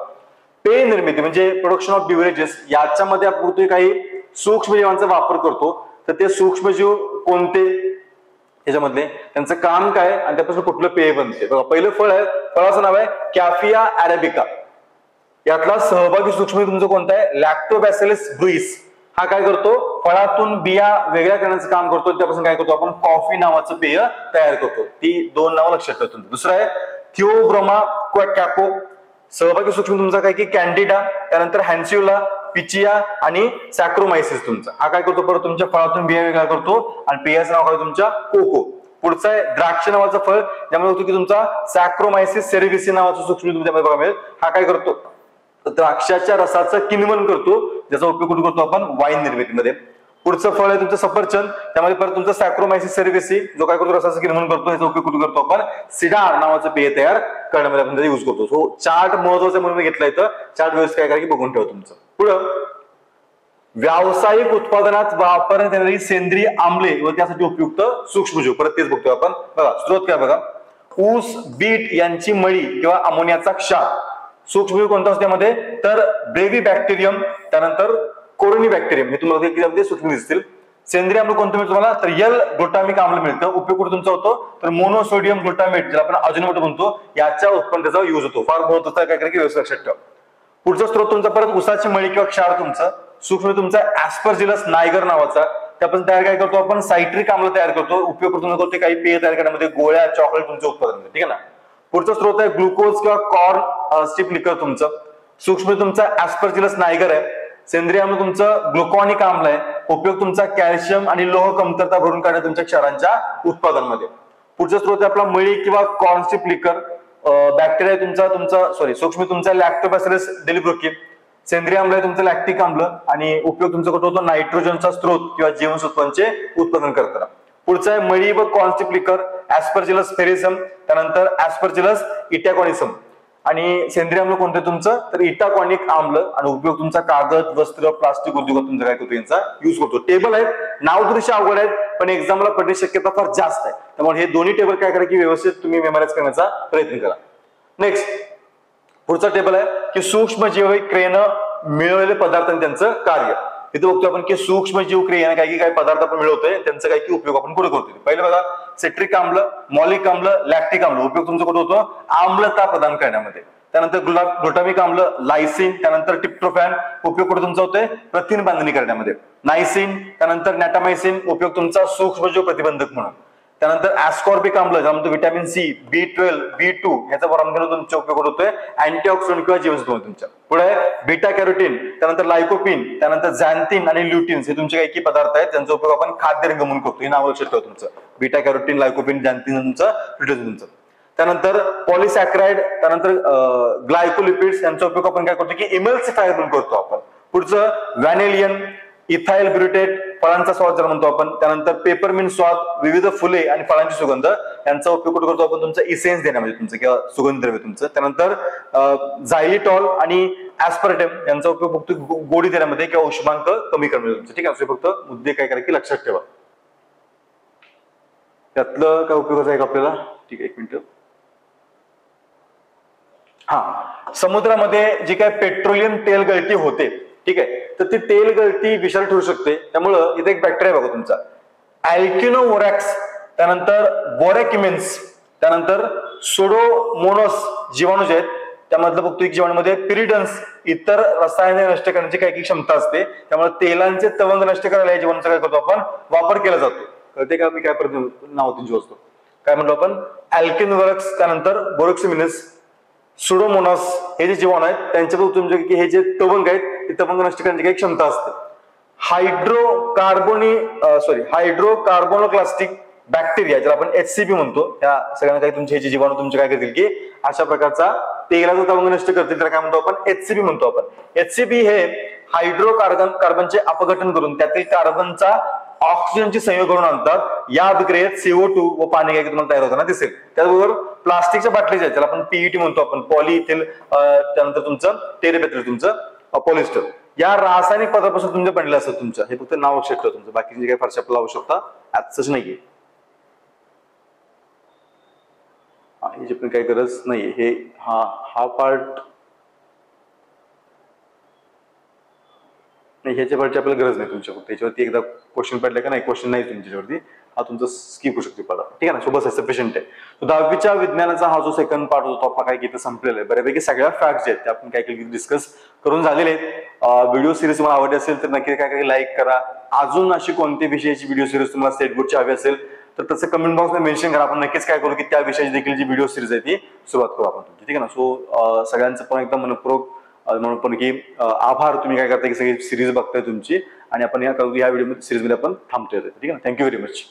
पेय निर्मिती म्हणजे प्रोडक्शन ऑफ बिव्हरेजेस याच्यामध्ये आपण काही सूक्ष्मजीवांचा वापर करतो. तर ते सूक्ष्मजीव कोणते याच्यामधले त्यांचं काम काय आणि त्यापासून कुठलं पेय बनते. बघा पहिलं फळ आहे. फळाचं नाव आहे कॅफिया अरेबिका. यातला सहभागी सूक्ष्मजीव तुमचं कोणतं आहे लॅक्टोबॅसिलस ब्रुईस. हा काय करतो फळातून बिया वेगळ्या करण्याचं काम करतो. त्यापासून काय करतो आपण कॉफी नावाचं पेय तयार करतो. ती 2 नावं लक्षात ठेवतो. दुसरं आहे थिओब्रोमा कॅको. सहभागी सूक्ष्म तुमचा काय की कॅन्डिडा. त्यानंतर हॅन्सियुला, पिचिया आणि सॅक्रोमायसिस तुमचा. हा काय करतो परत तुमच्या फळातून बिया वेगळा करतो आणि पेयाचं नाव काय तुमच्या कोको. पुढचा आहे द्राक्ष नावाचं फळ, ज्यामध्ये होतो की तुमचा सॅक्रोमायसिस सेरेविसी नावाचा सूक्ष्मजीव तुमच्या बघायला मिळेल. हा काय करतो, द्राक्षाच्या रसाचं किण्वन करतो, ज्याचा उपयोग कुठे करतो आपण वाईन निर्मितीमध्ये. पुढचं फळ आहे तुमचं सफरचंद, त्यामध्ये परत तुमचा सॅक्रोमायसिस सेरेविसी जो काय करतो रसाचं किण्वन करतो, याचा उपयोग कुठे करतो आपण सिडार नावाचं पेय तयार करण्यामध्ये आपण युज करतो. सो चार्ट महत्वाचा म्हणून मी घेतला इथं, चार्ट व्यवस्थित काय करा की बघून ठेवा तुमचं. पुढं व्यावसायिक उत्पादनात वापरण्यात येणारी सेंद्रिय आम्ले व त्यासाठी उपयुक्त सूक्ष्मजीव, परत तेच बघतोय आपण. बघा स्रोत काय बघा, ऊस बीट यांची मळी किंवा अमोनियाचा क्षार. सूक्ष्मजीव कोणता असतो त्यामध्ये, तर ब्रेव्ही बॅक्टेरियम, त्यानंतर कोरोनी बॅक्टेरियम, हे तुम्हाला सूक्ष्म दिसतील. सेंद्रिय आम्ल कोणतं मिळतं तुम्हाला, तर एल ग्लुटामिक आम्ल मिळतं. उपयोग कुठे तुमचा होतो, तर मोनोसोडियम ग्लुटामेट ज्याला आपण अजिनोमोटो म्हणतो, याच्या उत्पन्न त्याचा युज होतो. फार महत्वाचा काय करा की व्यवस्थित लक्षात ठेवा. पुढचा स्रोत तुमचा परत उसाची मळी किंवा क्षार तुमचा. सूक्ष्म तुमचा ऍस्परजिलस नायगर नावाचा, त्यापासून तयार काय करतो आपण सायट्रिक आम्ल तयार करतो. उपयोग करतो ते काही पेय तयार करण्यामध्ये, गोळ्या चॉकलेट तुमच्या उत्पादनामध्ये, ठीक आहे ना. पुढचा स्रोत आहे ग्लुकोज किंवा कॉर्न स्टिप लिकर तुमचं. सूक्ष्म तुमचा ऍस्परजिलस नायगर आहे. सेंद्रिय आम्ल तुमचं ग्लुकॉनिक आम्ल आहे. उपयोग तुमचा कॅल्शियम आणि लोह कमतरता भरून काढणे तुमच्या क्षारांच्या उत्पादनामध्ये. पुढचा स्रोत आहे आपला मळी किंवा कॉर्न स्टिप लिकर. बॅक्टेरिया सूक्ष्म तुमचा लॅक्टोबॅसिलस डेलिब्रोकी. सेंद्रिय आम्ल आहे तुमचं लॅक्टिक आम्ल आणि उपयोग तुमचा कुठे होतो, नायट्रोजनचा स्रोत किंवा जीवनसत्वांचे उत्पादन करताना. पुढचा आहे मळी व कॉर्न स्टिप लिकर, ऍस्परजिलस फेरिसम, त्यानंतर ऍस्परजिलस इटॅकॉनिसम. आणि सेंद्रिय आम्ल कोणतं तुमचं, तर इटाकॉनिक आम्ल, आणि उपयोग तुमचा कागद वस्त्र प्लास्टिक उद्योगात तुमचा काय करतो यांचा युज करतो. टेबल आहेत, नाव दृश्य अवघड आहेत, पण एक्झामला पडण्याची शक्यता फार जास्त आहे. त्यामुळे हे दोन्ही टेबल काय करा की व्यवस्थित तुम्ही मेमोराइज करण्याचा प्रयत्न करा. नेक्स्ट पुढचा टेबल आहे की सूक्ष्मजीव क्रियेनं मिळवलेले पदार्थ आणि त्यांचं कार्य. इथे बघतोय आपण की सूक्ष्मजीव क्रियेनं काही पदार्थ आपण मिळवतोय, त्यांचं काही की उपयोग आपण कुठे करतोय. पहिलं बघा सिट्रिक आम्ल, मॉलिक आम्ल, लॅक्टिक आम्ल. उपयोग तुमचा कुठे होतो, आम्लता प्रदान करण्यामध्ये. त्यानंतर ग्लुटामिक आम्ल, लायसिन, त्यानंतर ट्रिप्टोफॅन. उपयोग कुठे तुमचा होतोय, प्रथिन बांधणी करण्यामध्ये. नायसिन, त्यानंतर नॅटामायसिन. उपयोग तुमचा सूक्ष्मजीव प्रतिबंधक म्हणून. त्यानंतर ऍस्कॉर्बिक आम्ल ज्यामध्ये व्हिटॅमिन सी, B12, B2 याचा तुमचा उपयोग होतोय अँटीऑक्सिडंट किंवा जीवनसत्व तुमच्या. पुढे बीटा कॅरोटीन, त्यानंतर लायकोपिन, त्यानंतर झॅन्थिन आणि ल्युटिन्स हे तुमचे काही पदार्थ आहेत ज्यांचा उपयोग आपण खाद्यरंग म्हणून करतो. हे नाव लक्षात ठेवा तुमचं. बीटा कॅरोटीन, लायकोपिन, झॅन्थिन तुमचं, ल्युटिन्स तुमचं. त्यानंतर पॉलिसॅक्राइड, त्यानंतर ग्लायकोलिपिड्स यांचा उपयोग आपण काय करतो की इमल्सिफायर म्हणून करतो आपण. पुढचं व्हॅनिलियन, इथाइल ब्युटेट, फळांचा स्वाद ज्याला म्हणतो आपण. त्यानंतर पेपरमिंट स्वाद, विविध फुले आणि फळांची सुगंध यांचा उपयोग कुठे करतो आपण तुमचा इसेन्स देण्यामध्ये तुमचं किंवा सुगंध द्रव्य तुमचं. त्यानंतर झायलिटॉल आणि ऍस्परटेम यांचा उपयोग फक्त गोडी देण्यामध्ये किंवा उष्मांक कमी करण्यामध्ये तुमचं, ठीक आहे. फक्त मुद्दे काय करा की लक्षात ठेवा. त्यातलं काय उपयोगाचं आहे का आपल्याला, ठीक आहे एक मिनिट. हा, समुद्रामध्ये जी काय पेट्रोलियम तेल गळती होते, ठीक आहे, तर ती तेल गळती विषारी ठरू शकते. त्यामुळं इथे एक बॅक्टेरिया बघा तुमचा अल्किनोवोरॅक्स, त्यानंतर बोरॅकिमेन्स, त्यानंतर सुडोमोनोस जीवाणू जे आहेत त्यामधलं बघतो एक जीवाणूमध्ये पिरिडन्स इतर रसायने नष्ट करण्याची काही क्षमता असते. त्यामुळे तेलांचे तवंग नष्ट करायला या जीवाणूचा काय करतो आपण वापर केला जातो. कळते का मी काय नाव त्यांची असतो काय म्हणतो आपण, अल्किनोवोरॅक्स, त्यानंतर बोरॅक्सिमिनस, सुडोमोनास हे जे जीवाणू आहेत त्यांच्याबद्दल तुमचे की हे जे तवंग आहेत ते तवंग नष्ट करण्याची काही क्षमता असते. हायड्रोकार्बोनोक्लास्टिक बॅक्टेरिया ज्याला आपण HCP म्हणतो, त्या सगळ्यांना काही तुमचे हे जे जीवाणू तुमचे काय करतील की अशा प्रकारचा तेलाचा तवंग नष्ट करतील, त्याला काय म्हणतो आपण HCP म्हणतो आपण. HCP हे हायड्रोकार्बनचे अपघटन करून त्यातील कार्बनचा ऑक्सिजनची संयोग करून आणतात. या अभिक्रियेत CO2 व पाणी काय तुम्हाला तयार होताना दिसेल. त्याचबरोबर प्लास्टिकच्या बाटलीच्या आहेत ज्याला आपण PET म्हणतो आपण, पॉलिइथिल, त्यानंतर तुमचं टेरेपेट्रिल, तुमचं पॉलिस्टर, या रासायनिक पदार्थापासून तुमचे बनलेलं असतं तुमचं. हे फक्त नाव लक्षात ठेवा तुमचं, बाकीचे काही फारशा आपल्याला आवश्यकता आजच नाहीये. याची पण काही गरज नाहीये. हे हा पार्ट नाही, ह्याच्या पार्टची आपल्याला गरज नाही तुमच्या. फक्त त्याच्यावरती एकदा क्वेश्चन पडले का नाही, क्वेश्चन नाही तुमच्यावरती, हा तुमचा स्किप होऊ शकतो पाडा, ठीक आहे ना. सोबत सफिशियंट आहे. 10वीच्या विज्ञानाचा हा जो सेकंड पार्ट होता आपला काय की संपलेला आहे. बऱ्यापैकी सगळ्या फॅक्ट्स आहेत त्या आपण काय केलं डिस्कस करून झालेले आहेत. व्हिडिओ सिरीज तुम्हाला आवडली असेल तर नक्की काय लाईक करा. अजून अशी कोणती विषयाची व्हिडिओ सिरीज तुम्हाला स्टेट बोर्डची हवी असेल तर तसं कमेंट बॉक्समध्ये मेन्शन करा. आपण नक्कीच काय करू की त्या विषयाची देखील जी व्हिडिओ सिरीज आहे ती सुरुवात करू आपण, ठीक आहे ना. सो सगळ्यांचं पण एकदम मनपूर्वक म्हणून पण की आभार, तुम्ही काय करताय की सगळी सिरीज बघताय तुमची, आणि आपण या व्हिडिओ सिरीज मध्ये आपण थांबतोय, ठीक आहे ना. Thank you very much.